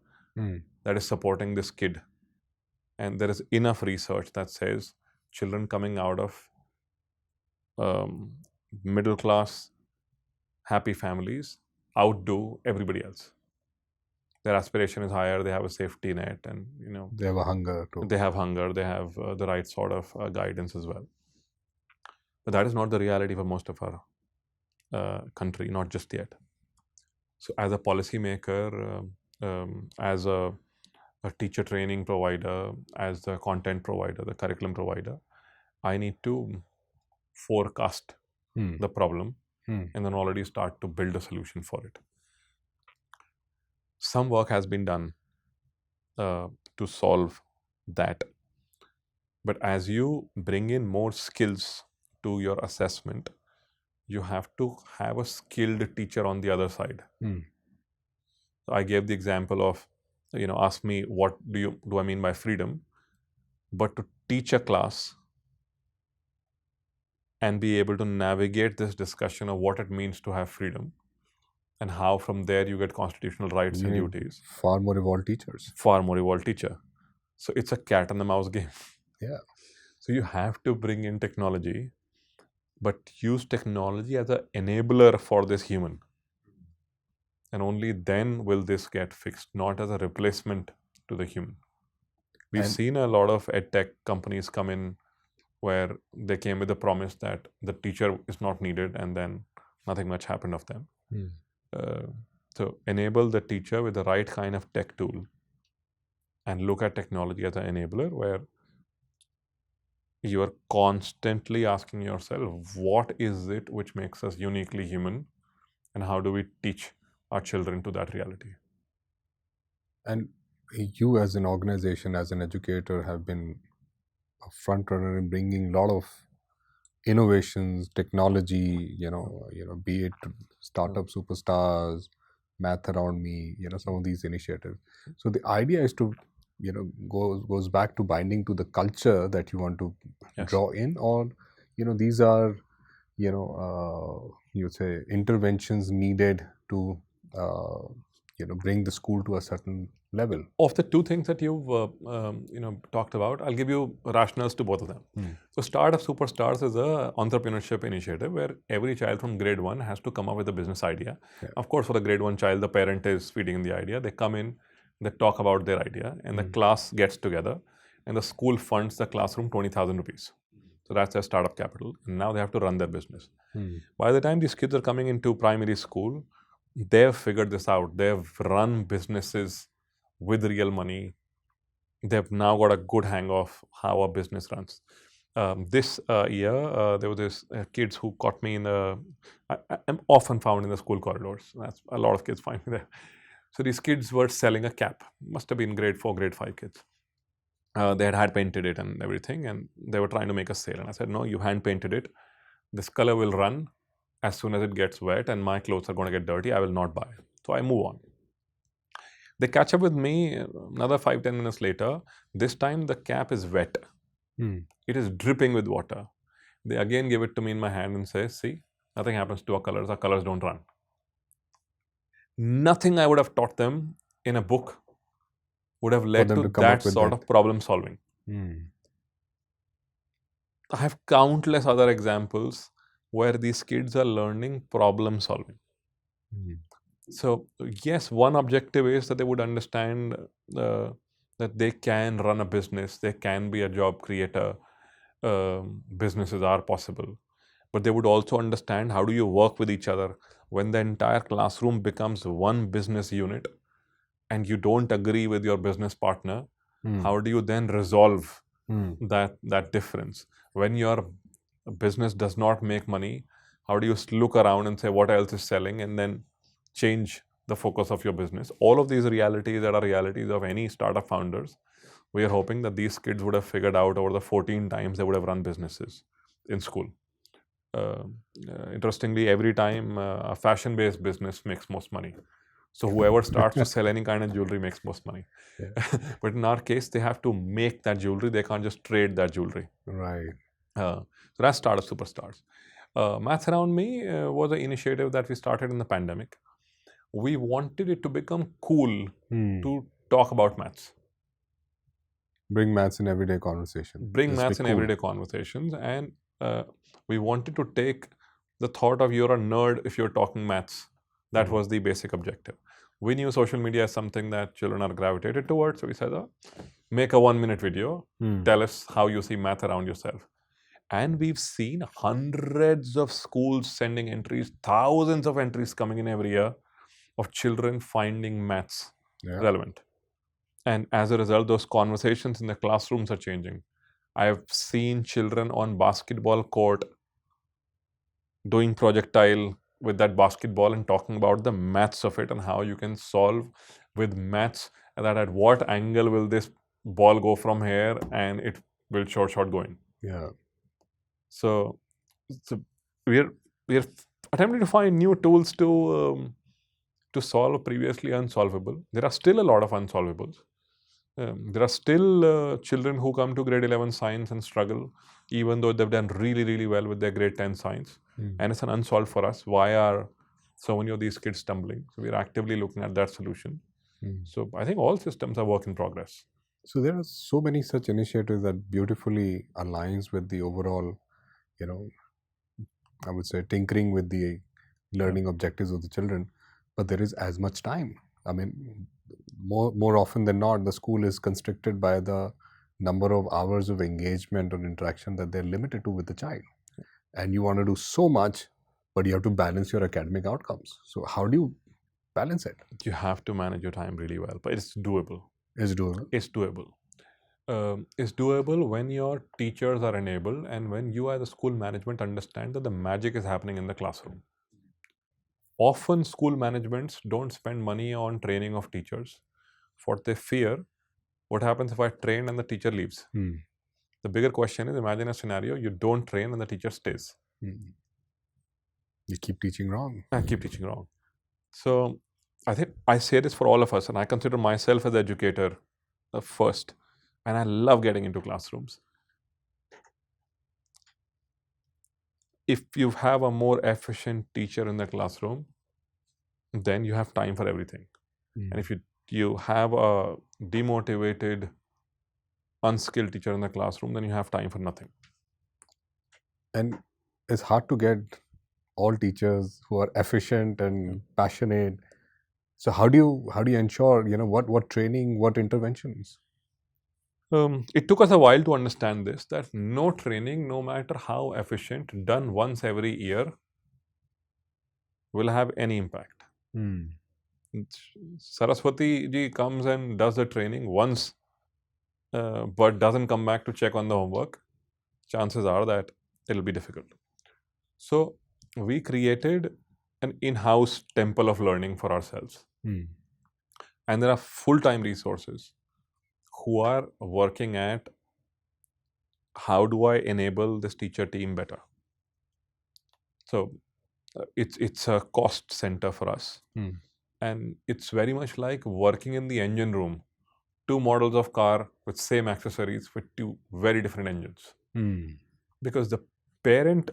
that is supporting this kid. And there is enough research that says children coming out of middle class, happy families outdo everybody else. Their aspiration is higher. They have a safety net, and they have a hunger too. They have hunger. They have the right sort of guidance as well. But that is not the reality for most of our country, not just yet. So as a policymaker, as a teacher training provider, as the content provider, the curriculum provider, I need to forecast the problem and then already start to build a solution for it. Some work has been done to solve that. But as you bring in more skills to your assessment, you have to have a skilled teacher on the other side. So I gave the example of, ask me what do I mean by freedom, but to teach a class and be able to navigate this discussion of what it means to have freedom and how from there you get constitutional rights and duties. Far more evolved teachers. Far more evolved teacher. So it's a cat and the mouse game. Yeah. So you have to bring in technology, but use technology as an enabler for this human. And only then will this get fixed, not as a replacement to the human. We've seen a lot of edtech companies come in where they came with the promise that the teacher is not needed, and then nothing much happened of them. So enable the teacher with the right kind of tech tool and look at technology as an enabler where you are constantly asking yourself, what is it which makes us uniquely human, and how do we teach our children to that reality? And you as an organization, as an educator, have been a front runner in bringing a lot of innovations, technology, be it startup superstars, math around me, some of these initiatives. So the idea is to, goes back to binding to the culture that you want to draw in, or, these are, you say interventions needed to, bring the school to a certain level. Of the two things that you've talked about, I'll give you rationales to both of them. So Startup Superstars is a entrepreneurship initiative where every child from grade 1 has to come up with a business idea. Of course, for the grade 1 child, the parent is feeding in the idea. They come in, they talk about their idea, and the class gets together, and the school funds the classroom 20,000 rupees. So that's their startup capital. And now they have to run their business. By the time these kids are coming into primary school, they've figured this out. They've run businesses with real money. They've now got a good hang of how a business runs. This year, there were these kids who caught me in the... I'm often found in the school corridors. That's a lot of kids find me there. So these kids were selling a cap. Must have been grade 4, grade 5 kids. They had painted it and everything, and they were trying to make a sale. And I said, no, you hand painted it. This color will run as soon as it gets wet, and my clothes are going to get dirty. I will not buy. So I move on. They catch up with me another 5-10 minutes later. This time the cap is wet. It is dripping with water. They again give it to me in my hand and say, see, nothing happens to our colors don't run. Nothing I would have taught them in a book would have led to that sort of problem solving. I have countless other examples where these kids are learning problem solving. So yes, one objective is that they would understand that they can run a business, they can be a job creator, businesses are possible. But they would also understand how do you work with each other when the entire classroom becomes one business unit and you don't agree with your business partner. How do you then resolve that difference? When your business does not make money, how do you look around and say what else is selling and then change the focus of your business? All of these realities that are realities of any startup founders, we are hoping that these kids would have figured out over the 14 times they would have run businesses in school. Interestingly, every time a fashion-based business makes most money. So whoever starts to sell any kind of jewelry makes most money. But in our case, they have to make that jewelry. They can't just trade that jewelry. Right. So that's Startup Superstars. Maths Around Me was an initiative that we started in the pandemic. We wanted it to become cool to talk about maths. Bring maths in everyday conversation. Bring maths in everyday conversations. And we wanted to take the thought of you're a nerd if you're talking maths. That was the basic objective. We knew social media is something that children are gravitated towards. So we said, make a 1-minute video. Tell us how you see math around yourself. And we've seen hundreds of schools sending entries, thousands of entries coming in every year. of children finding maths Yeah. relevant. And as a result, those conversations in the classrooms are changing. I have seen children on basketball court doing projectile with that basketball and talking about the maths of it and how you can solve with maths, and that at what angle will this ball go from here and it will short going. Yeah. So we're attempting to find new tools to solve previously unsolvable. There are still a lot of unsolvables. There are still children who come to grade 11 science and struggle, even though they've done really well with their grade 10 science. And it's an unsolved for us. Why are so many of these kids stumbling? So we're actively looking at that solution. So I think all systems are work in progress. So there are so many such initiatives that beautifully aligns with the overall, I would say, tinkering with the learning objectives of the children. But there is as much time. I mean, more often than not, the school is constricted by the number of hours of engagement or interaction that they're limited to with the child. And you want to do so much, but you have to balance your academic outcomes. So how do you balance it? You have to manage your time really well, but it's doable. It's doable. It's doable. It's doable when your teachers are enabled and when you as a school management understand that the magic is happening in the classroom. Often school managements don't spend money on training of teachers. For they fear, what happens if I train and the teacher leaves? The bigger question is, imagine a scenario you don't train and the teacher stays. You keep teaching wrong. I keep teaching wrong. So I think I say this for all of us, and I consider myself as an educator first, and I love getting into classrooms. If you have a more efficient teacher in the classroom, then you have time for everything. And if you have a demotivated, unskilled teacher in the classroom, then you have time for nothing. And it's hard to get all teachers who are efficient and passionate. So how do you ensure, what training, what interventions? It took us a while to understand this, that no training, no matter how efficient, done once every year, will have any impact. Saraswati ji comes and does the training once, but doesn't come back to check on the homework. Chances are that it'll be difficult. So we created an in-house temple of learning for ourselves. And there are full-time resources who are working at how do I enable this teacher team better. So it's a cost center for us. And it's very much like working in the engine room. Two models of car with same accessories with two very different engines. Because the parent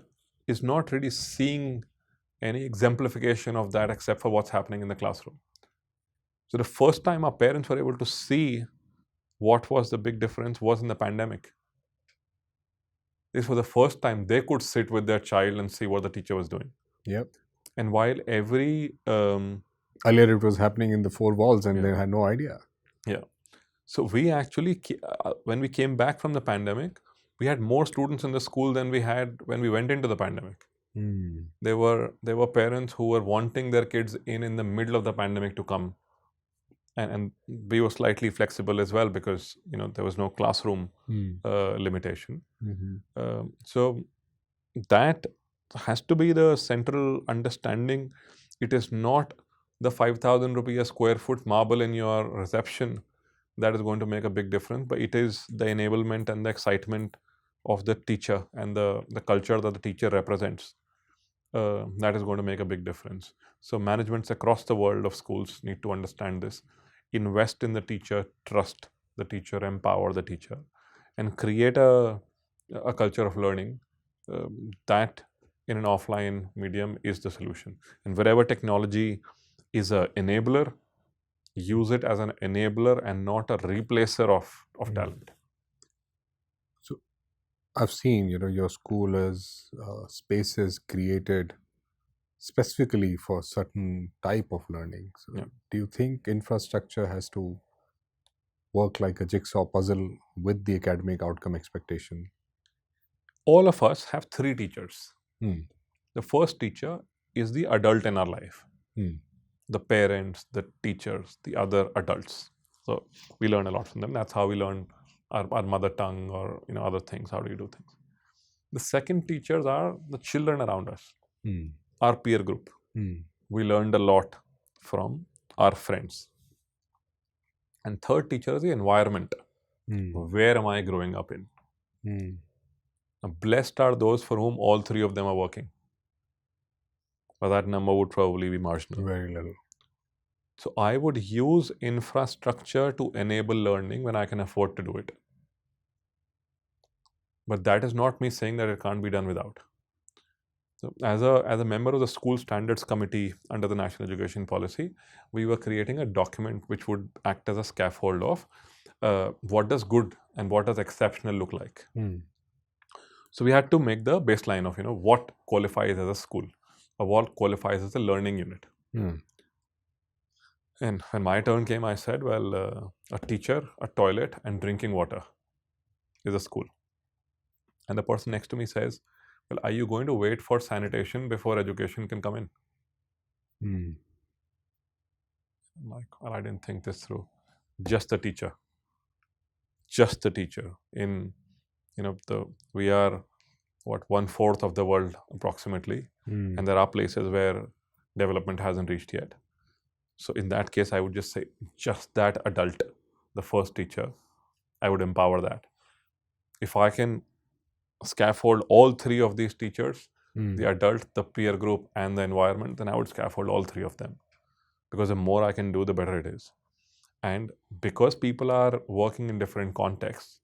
is not really seeing any exemplification of that except for what's happening in the classroom. So the first time our parents were able to see what was the big difference was in the pandemic. This was the first time they could sit with their child and see what the teacher was doing. Yep. And while every... earlier it was happening in the four walls and they had no idea. Yeah. So we actually, when we came back from the pandemic, we had more students in the school than we had when we went into the pandemic. There were parents who were wanting their kids in the middle of the pandemic to come. And we were slightly flexible as well because there was no classroom limitation. So that has to be the central understanding. It is not the 5,000 rupee a square foot marble in your reception that is going to make a big difference, but it is the enablement and the excitement of the teacher and the culture that the teacher represents that is going to make a big difference. So managements across the world of schools need to understand this, invest in the teacher, trust the teacher, empower the teacher, and create a culture of learning that in an offline medium is the solution. And wherever technology is an enabler, use it as an enabler and not a replacer of talent. So I've seen, your school has spaces created specifically for certain type of learning. So do you think infrastructure has to work like a jigsaw puzzle with the academic outcome expectation? All of us have three teachers. The first teacher is the adult in our life. the parents, the teachers, the other adults. So we learn a lot from them. That's how we learn our mother tongue or other things. How do you do things? The second teachers are the children around us, our peer group. We learned a lot from our friends. And third teacher is the environment. Where am I growing up in? Now, blessed are those for whom all three of them are working. But that number would probably be marginal. Very little. So I would use infrastructure to enable learning when I can afford to do it. But that is not me saying that it can't be done without. So as a member of the School Standards Committee under the National Education Policy, we were creating a document which would act as a scaffold of what does good and what does exceptional look like. So we had to make the baseline of what qualifies as a school or what qualifies as a learning unit. And when my turn came, I said, well, a teacher, a toilet, and drinking water is a school. And the person next to me says, well, are you going to wait for sanitation before education can come in? I'm like, well, I didn't think this through. Just the teacher. Just the teacher. We are, 1/4 of the world approximately. And there are places where development hasn't reached yet. So in that case, I would just say, just that adult, the first teacher, I would empower that. If I can scaffold all three of these teachers, the adult, the peer group, and the environment, then I would scaffold all three of them. Because the more I can do, the better it is. And because people are working in different contexts,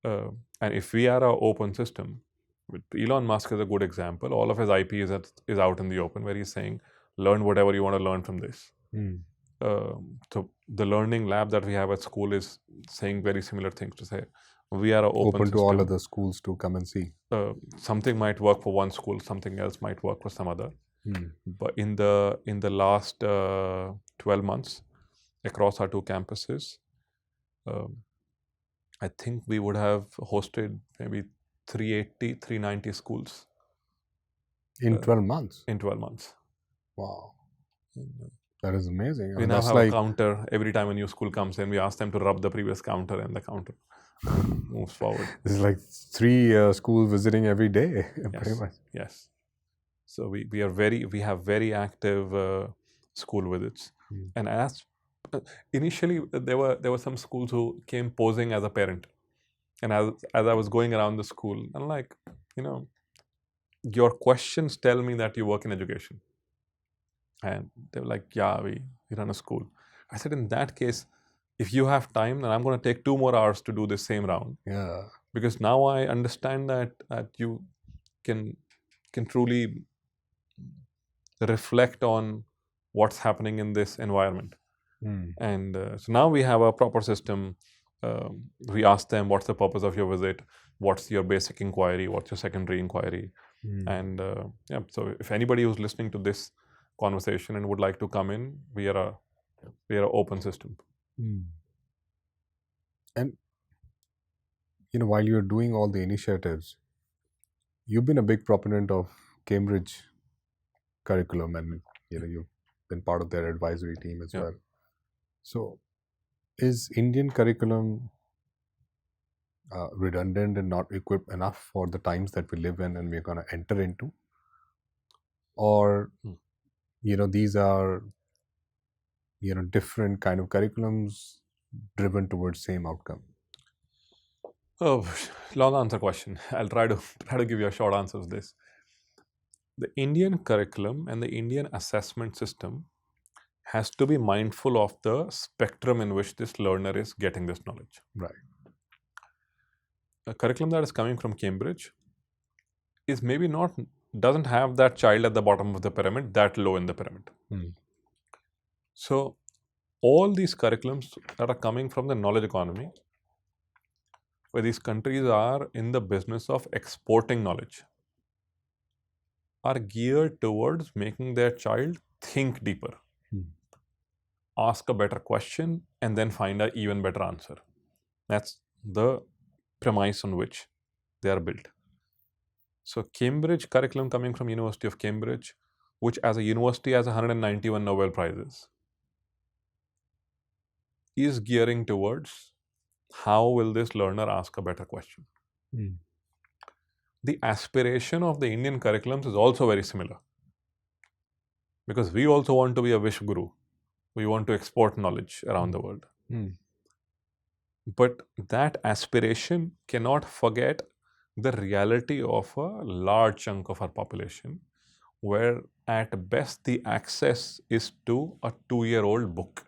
and if we are an open system, Elon Musk is a good example. All of his IP is out in the open, where he's saying, learn whatever you want to learn from this. So the learning lab that we have at school is saying very similar things, to say, we are an open system. To all other schools to come and see. Something might work for one school, something else might work for some other. But in the last 12 months, across our two campuses, I think we would have hosted maybe 380, 390 schools. In 12 months? In 12 months. Wow. That is amazing. We now have a counter. Every time a new school comes in, we ask them to rub the previous counter, and the counter moves forward. This is like 3 schools visiting every day, pretty much. Yes. So we have very active school visits. And as initially there were some schools who came posing as a parent, and as I was going around the school, I'm like, your questions tell me that you work in education. And they were like, yeah, we run a school. I said, in that case, if you have time, then I'm going to take 2 more hours to do this same round. Yeah. Because now I understand that you can truly reflect on what's happening in this environment. And so now we have a proper system. We ask them, what's the purpose of your visit? What's your basic inquiry? What's your secondary inquiry? And so if anybody who's listening to this conversation and would like to come in, we are an open system. And while you're doing all the initiatives, you've been a big proponent of Cambridge curriculum, and you've been part of their advisory team as well. So is Indian curriculum redundant and not equipped enough for the times that we live in and we're going to enter into? Or these are different kind of curriculums driven towards same outcome? Oh, long answer question. I'll try to give you a short answer to this. The Indian curriculum and the Indian assessment system has to be mindful of the spectrum in which this learner is getting this knowledge. Right. A curriculum that is coming from Cambridge is maybe doesn't have that child at the bottom of the pyramid, that low in the pyramid. So all these curriculums that are coming from the knowledge economy, where these countries are in the business of exporting knowledge, are geared towards making their child think deeper, ask a better question, and then find an even better answer. That's the premise on which they are built. So Cambridge curriculum coming from University of Cambridge which as a university has 191 Nobel Prizes, is gearing towards how will this learner ask a better question. The aspiration of the Indian curriculums is also very similar, because we also want to be a wish guru. We want to export knowledge around the world. But that aspiration cannot forget the reality of a large chunk of our population, where at best the access is to a 2-year-old book.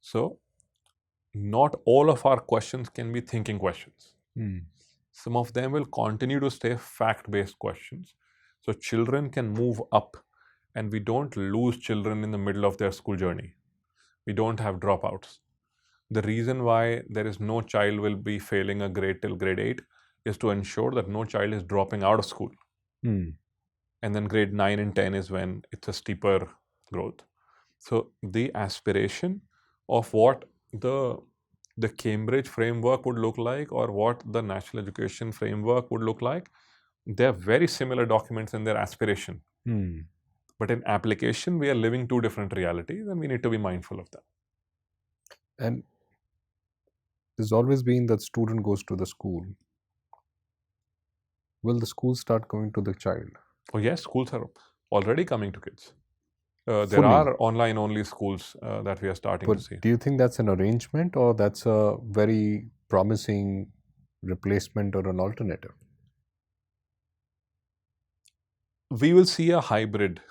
So, not all of our questions can be thinking questions. Some of them will continue to stay fact-based questions. So, children can move up, and we don't lose children in the middle of their school journey. We don't have dropouts. The reason why there is no child will be failing a grade till grade 8 is to ensure that no child is dropping out of school. And then grade 9 and 10 is when it's a steeper growth. So the aspiration of what the Cambridge framework would look like, or what the national education framework would look like, they're very similar documents in their aspiration. But in application, we are living two different realities, and we need to be mindful of that. And there's always been that student goes to the school. Will the school start going to the child? Oh yes, schools are already coming to kids. There Fully. are online-only schools that we are starting But to see. do you think that's an arrangement, or that's a very promising replacement or an alternative? We will see a hybrid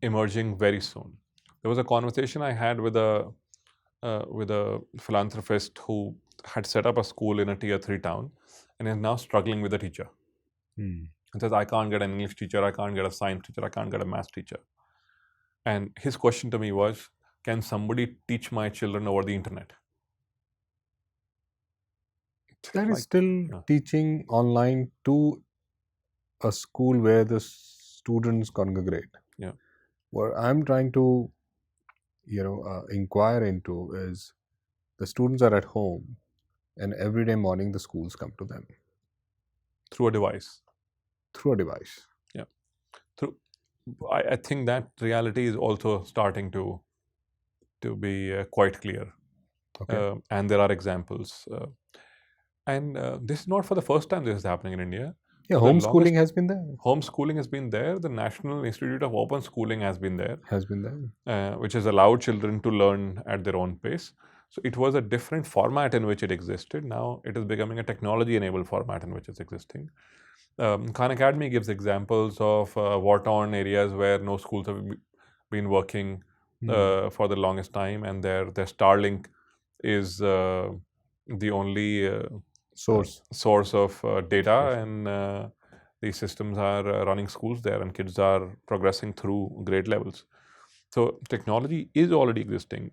emerging very soon. There was a conversation I had with a philanthropist who had set up a school in a tier 3 town and is now struggling with a teacher. And says, I can't get an English teacher, I can't get a science teacher, I can't get a math teacher. And his question to me was, can somebody teach my children over the internet? That is still teaching online to a school where the students congregate. Yeah. What I'm trying to, inquire into is, the students are at home, and every day morning the schools come to them through a device. Through a device. Yeah. I think that reality is also starting to be quite clear. Okay. And there are examples. And this is not for the first time this is happening in India. Yeah, homeschooling has been there. Homeschooling has been there. The National Institute of Open Schooling has been there. Which has allowed children to learn at their own pace. So it was a different format in which it existed. Now it is becoming a technology-enabled format in which it's existing. Khan Academy gives examples of war-torn areas where no schools have been working for the longest time, and their Starlink is the only source of data, and these systems are running schools there, and kids are progressing through grade levels. So technology is already existing.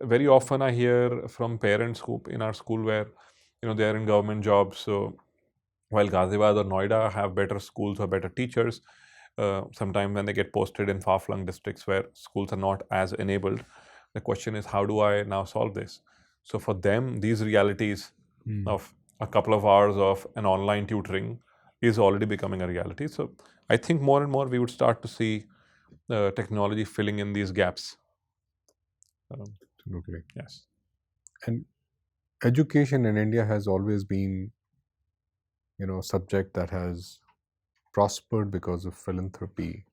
Very often I hear from parents who in our school where they are in government jobs. So while Ghaziabad or Noida have better schools or better teachers, sometimes when they get posted in far-flung districts where schools are not as enabled, the question is, how do I now solve this? So for them, these realities of a couple of hours of an online tutoring is already becoming a reality. So I think more and more we would start to see technology filling in these gaps. Absolutely. Yes. And education in India has always been, a subject that has prospered because of philanthropy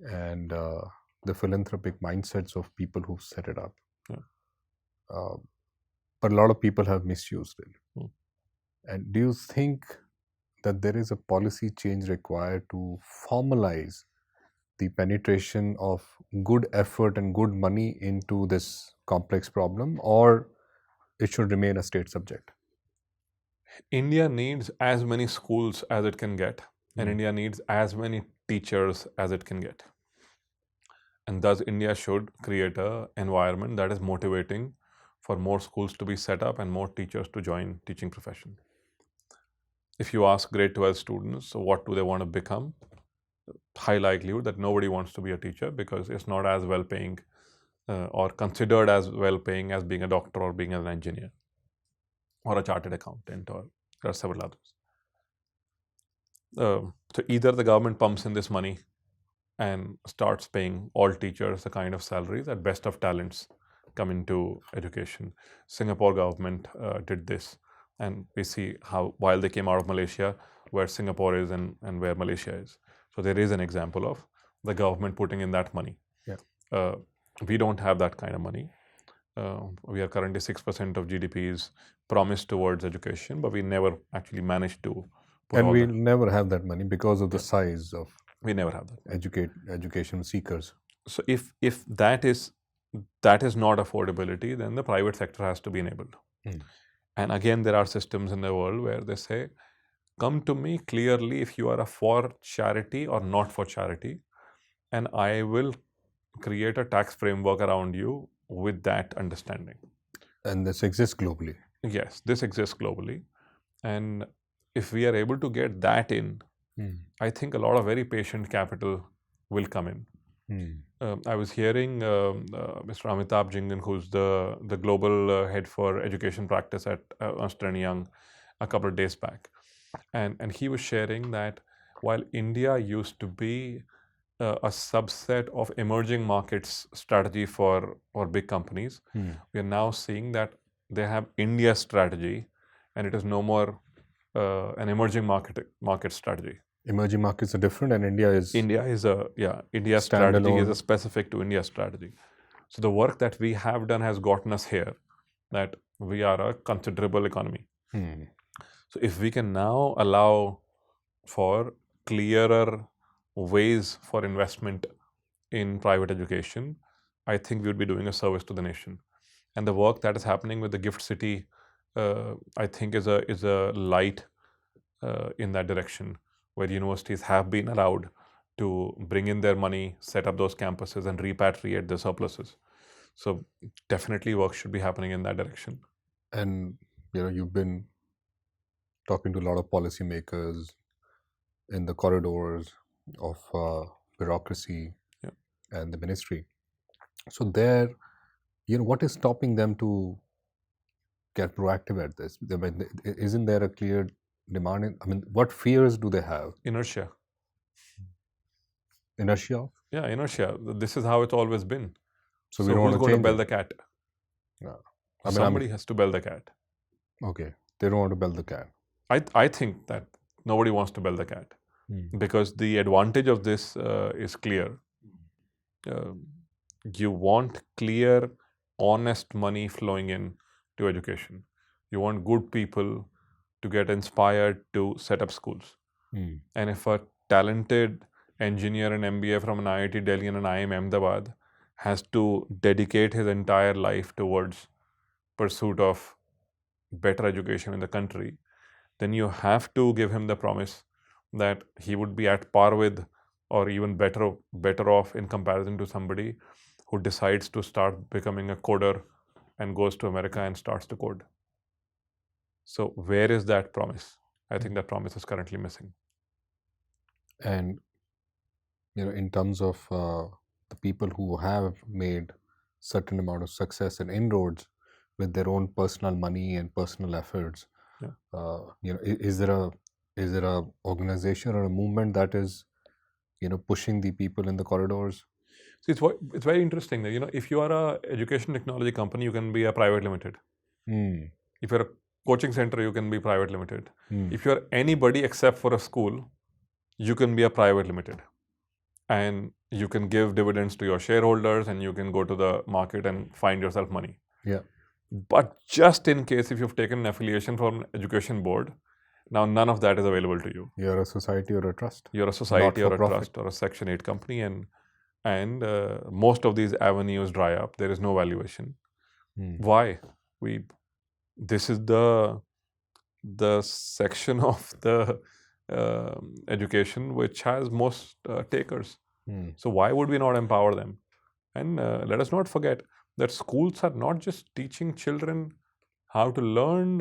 and the philanthropic mindsets of people who set it up. Yeah. But a lot of people have misused it. And do you think that there is a policy change required to formalize the penetration of good effort and good money into this complex problem, or it should remain a state subject? India needs as many schools as it can get, and India needs as many teachers as it can get. And thus, India should create an environment that is motivating for more schools to be set up and more teachers to join teaching profession. If you ask grade 12 students, what do they want to become? High likelihood that nobody wants to be a teacher because it's not as well paying or considered as well paying as being a doctor or being an engineer or a chartered accountant, or there are several others. So either the government pumps in this money and starts paying all teachers the kind of salaries that best of talents come into education. Singapore government did this, and we see how while they came out of Malaysia, where Singapore is and where Malaysia is. So there is an example of the government putting in that money. Yeah. We don't have that kind of money. We are currently 6% of GDP is promised towards education, but we never actually managed to put And all we'll that. never have that money because of the Yeah. size of We never have that. education seekers. So if that is not affordability, then the private sector has to be enabled. And again, there are systems in the world where they say, come to me clearly if you are for charity or not for charity, and I will create a tax framework around you with that understanding. And this exists globally. Yes, this exists globally. And if we are able to get that in, I think a lot of very patient capital will come in. I was hearing Mr. Amitabh Jingan, who's the global head for education practice at Ernst & Young, a couple of days back. And he was sharing that while India used to be a subset of emerging markets strategy for big companies, we are now seeing that they have India strategy, and it is no more an emerging market strategy. Emerging markets are different, and India's strategy is a specific to India strategy. So the work that we have done has gotten us here, that we are a considerable economy. So if we can now allow for clearer ways for investment in private education, I think we would be doing a service to the nation. And the work that is happening with the Gift City, I think is a light in that direction, where universities have been allowed to bring in their money, set up those campuses, and repatriate the surpluses. So definitely work should be happening in that direction. And you've been talking to a lot of policymakers in the corridors of bureaucracy and the ministry. So there, what is stopping them to get proactive at this? I mean, isn't there a clear demand? What fears do they have? Inertia. Inertia? Yeah, inertia. This is how it's always been. So we don't who's want to going to change bell it? the cat? Yeah. Somebody has to bell the cat. Okay. They don't want to bell the cat. I think that nobody wants to bell the cat, because the advantage of this is clear. You want clear, honest money flowing in to education. You want good people to get inspired to set up schools. And if a talented engineer and MBA from an IIT Delhi and an IIM Ahmedabad has to dedicate his entire life towards pursuit of better education in the country, then you have to give him the promise that he would be at par with, or even better off in comparison to somebody who decides to start becoming a coder and goes to America and starts to code. So where is that promise? I think that promise is currently missing. And in terms of the people who have made certain amount of success and inroads with their own personal money and personal efforts, is there a organization or a movement that is pushing the people in the corridors? See, it's very interesting that if you are a education technology company, you can be a private limited. If you're a coaching center, you can be private limited. If you're anybody except for a school, you can be a private limited, and you can give dividends to your shareholders, and you can go to the market and find yourself money. Yeah. But just in case, if you've taken an affiliation from an education board, now none of that is available to you. You're a society or a trust. You're a society or a trust or a Section 8 company, and most of these avenues dry up. There is no valuation. Why? This is the section of the education which has most takers. So why would we not empower them? And let us not forget that schools are not just teaching children how to learn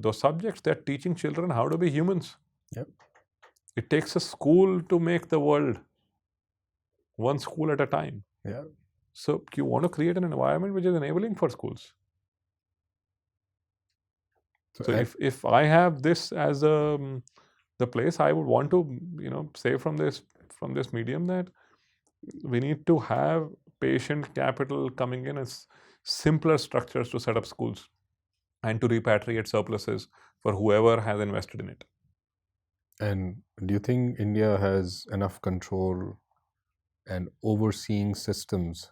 those subjects. They're teaching children how to be humans. Yep. It takes a school to make the world, one school at a time. Yeah. So you want to create an environment which is enabling for schools. So if I have this as the the place I would want to, say from this medium, that we need to have patient capital coming in as simpler structures to set up schools and to repatriate surpluses for whoever has invested in it. And do you think India has enough control and overseeing systems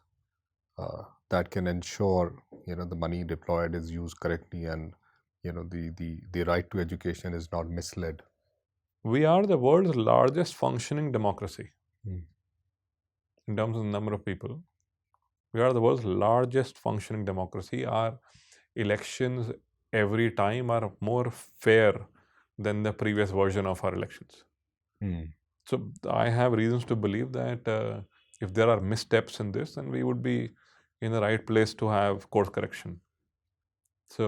that can ensure the money deployed is used correctly, and the right to education is not misled? We are the world's largest functioning democracy Mm. in terms of the number of people. We are the world's largest functioning democracy. Our elections every time are more fair than the previous version of our elections. Mm. So I have reasons to believe that if there are missteps in this, then we would be in the right place to have course correction. So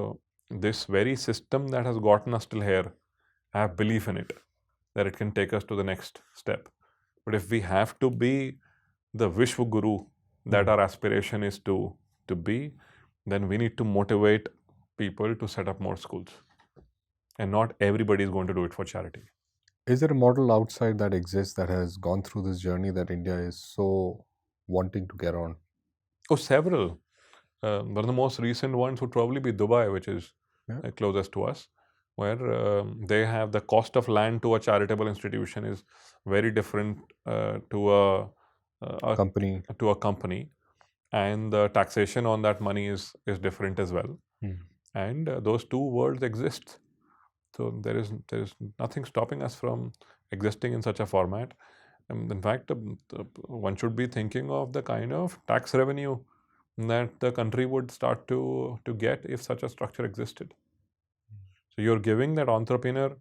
this very system that has gotten us till here, I have belief in it, that it can take us to the next step. But if we have to be the Vishwa Guru that our aspiration is to be, then we need to motivate people to set up more schools. And not everybody is going to do it for charity. Is there a model outside that exists that has gone through this journey that India is so wanting to get on? Oh, several. One of the most recent ones would probably be Dubai, which is Yeah. closest to us, where they have the cost of land to a charitable institution is very different to a Company. to a company, and the taxation on that money is different as well. Mm. And those two worlds exist. So there is nothing stopping us from existing in such a format. In fact, one should be thinking of the kind of tax revenue that the country would start to get if such a structure existed. So you're giving that entrepreneur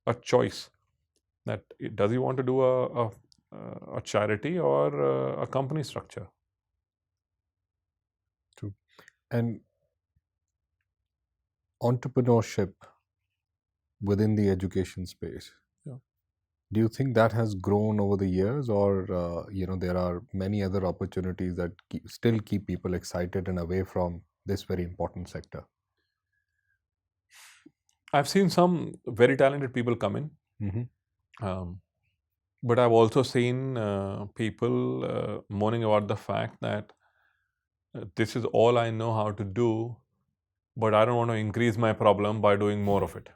a choice, that does he want to do a charity or a company structure. True. And entrepreneurship within the education space. Yeah. Do you think that has grown over the years, or there are many other opportunities that still keep people excited and away from this very important sector? I've seen some very talented people come in, Mm-hmm. but I've also seen people moaning about the fact that this is all I know how to do, but I don't want to increase my problem by doing more of it.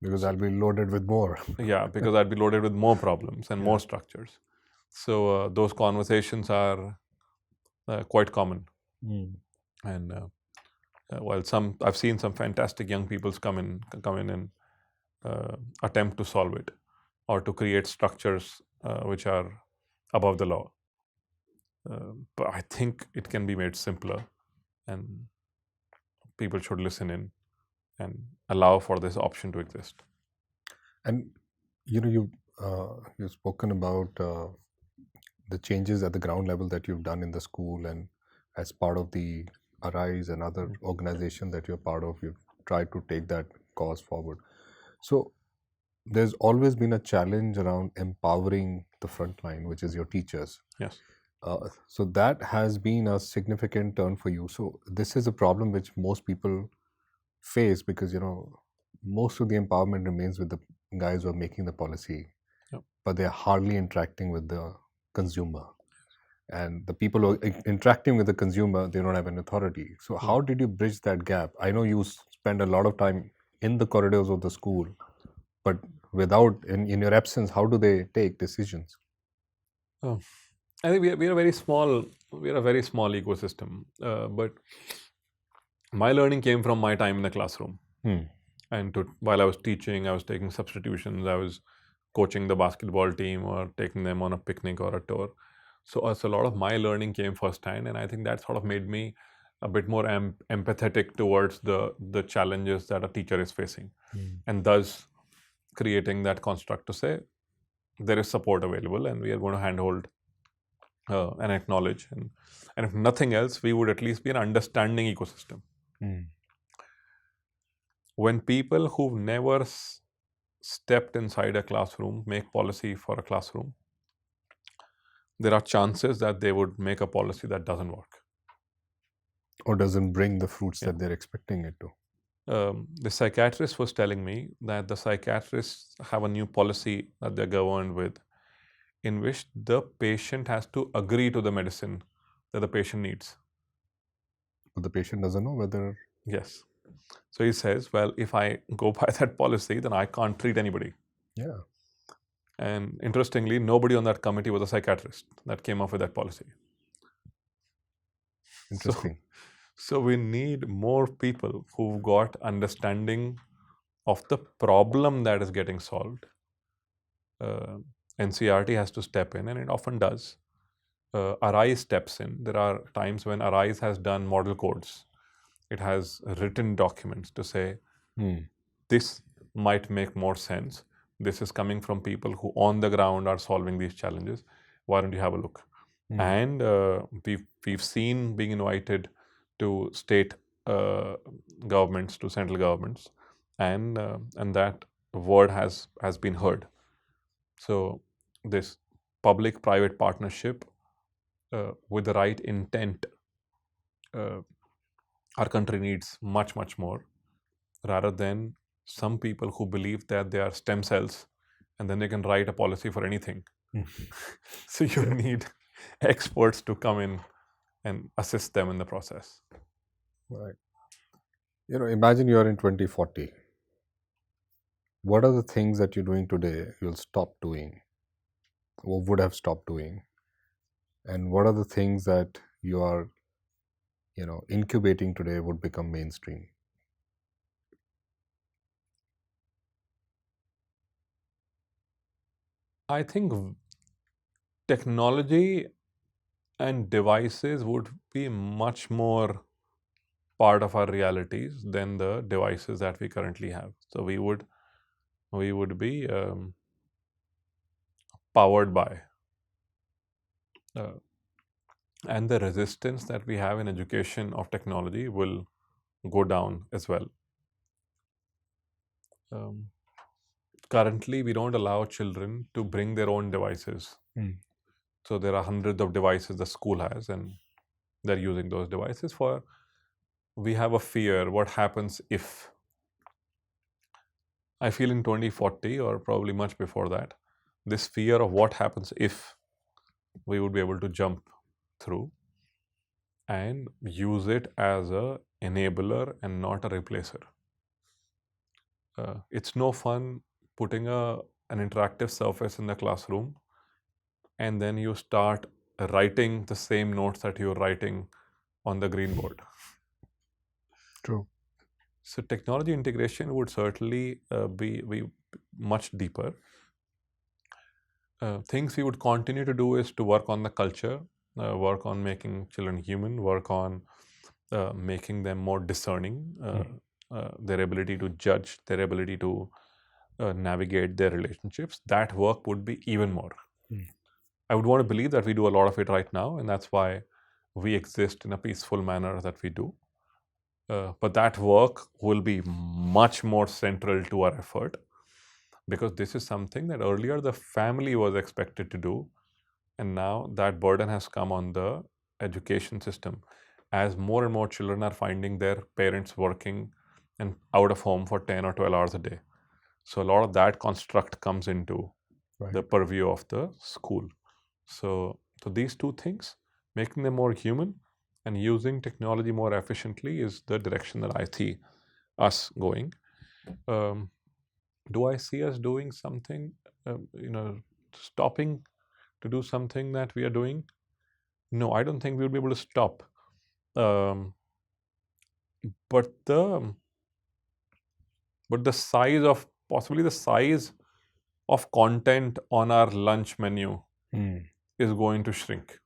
Because I'll be loaded with more. Yeah, because I'd be loaded with more problems and more structures. So those conversations are quite common. Mm. And while I've seen some fantastic young people come in and attempt to solve it, or to create structures which are above the law. But I think it can be made simpler, and people should listen in and allow for this option to exist. And you've spoken about the changes at the ground level that you've done in the school, and as part of the Arise and other organization that you're part of, you've tried to take that cause forward. So there's always been a challenge around empowering the front line, which is your teachers. Yes. So that has been a significant turn for you. So this is a problem which most people face, because most of the empowerment remains with the guys who are making the policy, but they're hardly interacting with the consumer. And the people who are interacting with the consumer, they don't have an authority. So how did you bridge that gap? I know you spend a lot of time in the corridors of the school, but in your absence, how do they take decisions? Oh, I think we are a very small ecosystem. But my learning came from my time in the classroom. And while I was teaching, I was taking substitutions, I was coaching the basketball team or taking them on a picnic or a tour. So a lot of my learning came firsthand, and I think that sort of made me a bit more empathetic towards the challenges that a teacher is facing, and thus creating that construct to say there is support available, and we are going to handhold and acknowledge, and if nothing else, we would at least be an understanding ecosystem. When people who've never stepped inside a classroom make policy for a classroom, there are chances that they would make a policy that doesn't work Or doesn't bring the fruits that they're expecting it to. The psychiatrist was telling me that the psychiatrists have a new policy that they're governed with, in which the patient has to agree to the medicine that the patient needs. But the patient doesn't know whether. Yes. So he says, well, if I go by that policy, then I can't treat anybody. Yeah. And interestingly, nobody on that committee was a psychiatrist that came up with that policy. Interesting. So we need more people who've got understanding of the problem that is getting solved. NCRT has to step in, and it often does. Arise steps in. There are times when Arise has done model codes. It has written documents to say, this might make more sense. This is coming from people who on the ground are solving these challenges. Why don't you have a look? And we've seen being invited to state governments, to central governments, and that word has been heard. So this public-private partnership with the right intent, our country needs much, much more, rather than some people who believe that they are stem cells and then they can write a policy for anything. So you need experts to come in and assist them in the process. Right. Imagine you are in 2040. What are the things that you're doing today you'll stop doing or would have stopped doing? And what are the things that you are, incubating today would become mainstream? I think technology and devices would be much more part of our realities than the devices that we currently have. So we would be powered by, and the resistance that we have in education of technology will go down as well. Currently, we don't allow children to bring their own devices. So there are hundreds of devices the school has, and they're using those devices for. We have a fear: what happens if? I feel in 2040, or probably much before that, this fear of what happens if we would be able to jump through and use it as a enabler and not a replacer. It's no fun putting an interactive surface in the classroom and then you start writing the same notes that you're writing on the green board. True. So technology integration would certainly be much deeper. Things we would continue to do is to work on the culture, work on making children human, work on making them more discerning, their ability to judge, their ability to navigate their relationships. That work would be even more. I would want to believe that we do a lot of it right now, and that's why we exist in a peaceful manner that we do. But that work will be much more central to our effort, because this is something that earlier the family was expected to do, and now that burden has come on the education system, as more and more children are finding their parents working and out of home for 10 or 12 hours a day. So a lot of that construct comes into the purview of the school. So these two things, making them more human and using technology more efficiently, is the direction that I see us going. Do I see us doing something, stopping to do something that we are doing? No, I don't think we'll be able to stop. But the size of, possibly the size of content on our lunch menu is going to shrink.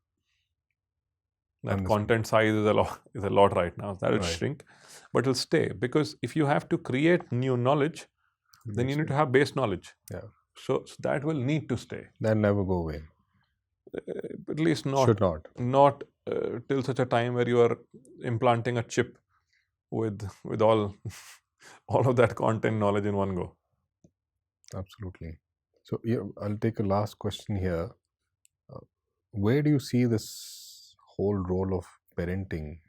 That content size is a lot right now. That will shrink, but it'll stay, because if you have to create new knowledge, then you need to have base knowledge. Yeah. So that will need to stay. That'll never go away. At least not. Should not. Not till such a time where you are implanting a chip with all of that content knowledge in one go. Absolutely. So I'll take a last question here. Where do you see this whole role of parenting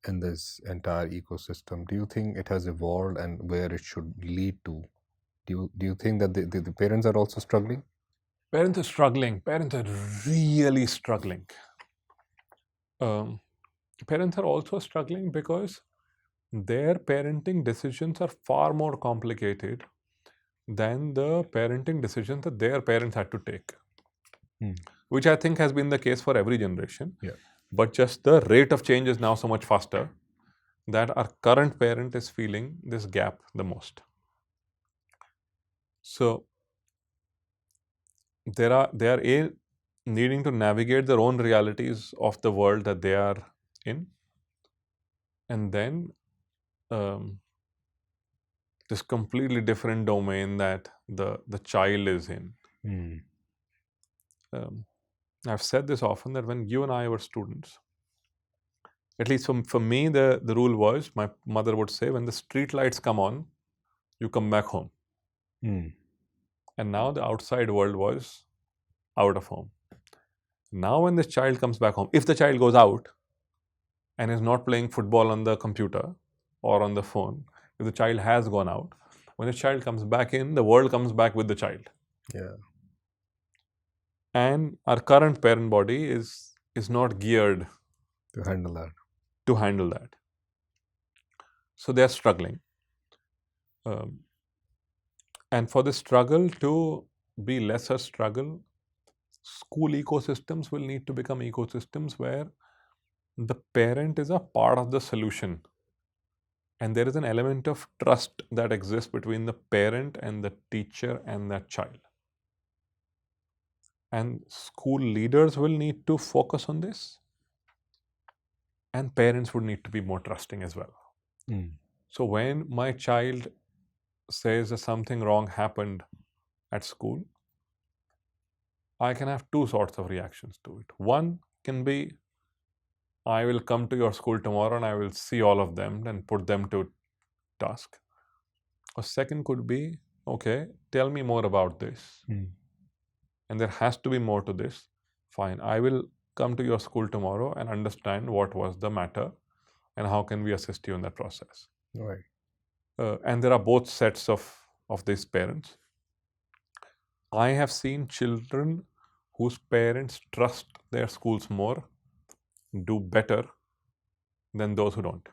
in this entire ecosystem? Do you think it has evolved and where it should lead to? Do you think that the parents are also struggling? Parents are struggling. Parents are really struggling. Parents are also struggling because their parenting decisions are far more complicated than the parenting decisions that their parents had to take, which I think has been the case for every generation. Yeah. But just the rate of change is now so much faster that our current parent is feeling this gap the most. So they are needing to navigate their own realities of the world that they are in, and then this completely different domain that the child is in. I've said this often, that when you and I were students, at least for me, the rule was, my mother would say, when the street lights come on, you come back home. And now the outside world was out of home. Now when this child comes back home, if the child goes out and is not playing football on the computer or on the phone, if the child has gone out, when the child comes back in, the world comes back with the child. Yeah. And our current parent body is not geared To handle that. So they're struggling. And for the struggle to be lesser struggle, school ecosystems will need to become ecosystems where the parent is a part of the solution. And there is an element of trust that exists between the parent and the teacher and that child. And school leaders will need to focus on this. And parents would need to be more trusting as well. So when my child says that something wrong happened at school, I can have two sorts of reactions to it. One can be, I will come to your school tomorrow and I will see all of them and put them to task. A second could be, okay, tell me more about this. And there has to be more to this. Fine, I will come to your school tomorrow and understand what was the matter and how can we assist you in that process. Right. And there are both sets of these parents. I have seen children whose parents trust their schools more do better than those who don't.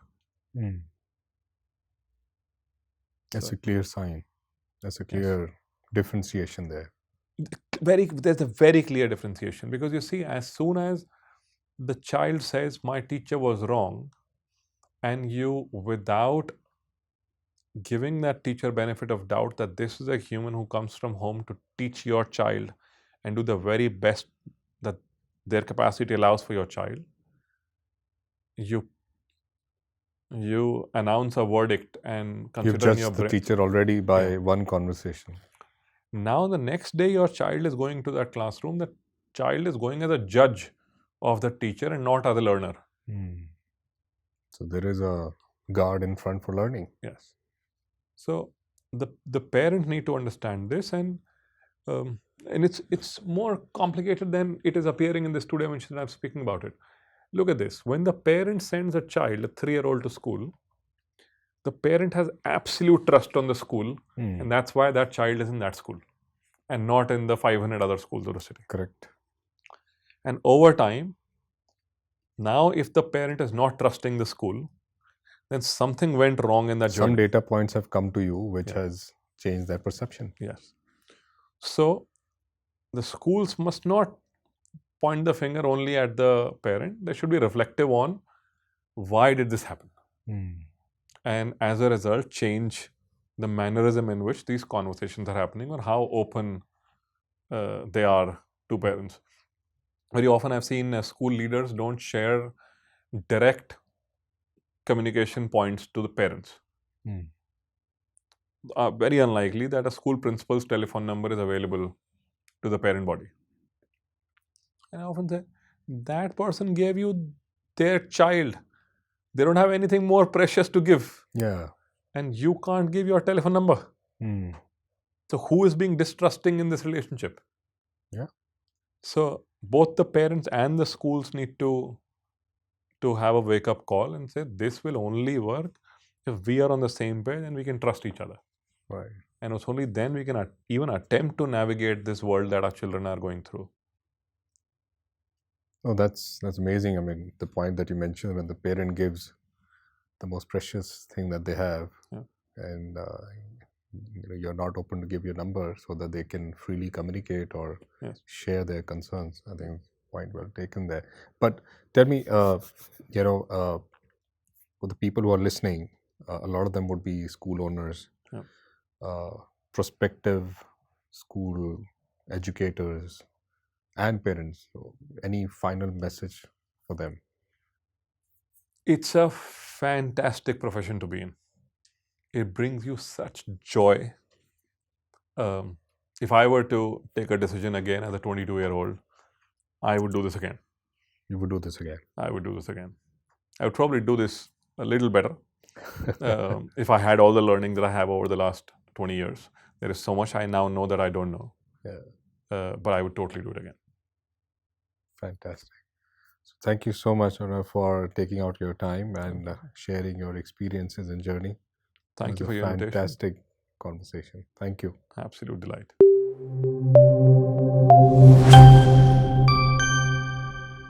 That's a clear sign. That's a clear differentiation there. There's a very clear differentiation, because you see, as soon as the child says my teacher was wrong, and you, without giving that teacher benefit of doubt that this is a human who comes from home to teach your child and do the very best that their capacity allows for your child, you announce a verdict and consider You've in judged your the brain. teacher already by one conversation. Now the next day your child is going to that classroom, the child is going as a judge of the teacher and not as a learner. So there is a guard in front for learning. Yes. So the parents need to understand this, and it's more complicated than it is appearing in this two dimensions that I'm speaking about it. Look at this. When the parent sends a child, a 3-year-old, to school, the parent has absolute trust on the school, and that's why that child is in that school and not in the 500 other schools of the city. Correct. And over time, now if the parent is not trusting the school, then something went wrong in that journey. Some data points have come to you which has changed that perception. Yes. So the schools must not point the finger only at the parent. They should be reflective on why did this happen, and as a result change the mannerism in which these conversations are happening, or how open they are to parents. Very often I've seen school leaders don't share direct communication points to the parents. Very unlikely that a school principal's telephone number is available to the parent body. And I often say, that person gave you their child. They don't have anything more precious to give. Yeah. And you can't give your telephone number. So who is being distrusting in this relationship? Yeah. So both the parents and the schools need to to have a wake up call and say, this will only work if we are on the same page and we can trust each other. Right. And it's only then we can even attempt to navigate this world that our children are going through. Oh, that's amazing. I mean, the point that you mentioned, when the parent gives the most precious thing that they have, Yeah. and you're not open to give your number so that they can freely communicate or Yes. share their concerns. I think point well taken there. But tell me, for the people who are listening, a lot of them would be school owners, Yeah. Prospective school educators, and parents. So any final message for them? It's a fantastic profession to be in. It brings you such joy. If I were to take a decision again as a 22-year-old, I would do this again. You would do this again? I would do this again. I would probably do this a little better if I had all the learning that I have over the last 20 years. There is so much I now know that I don't know. Yeah. But I would totally do it again. Fantastic. So thank you so much, Arunabh, for taking out your time and sharing your experiences and journey. Thank you for your invitation. Fantastic conversation. Thank you. Absolute delight.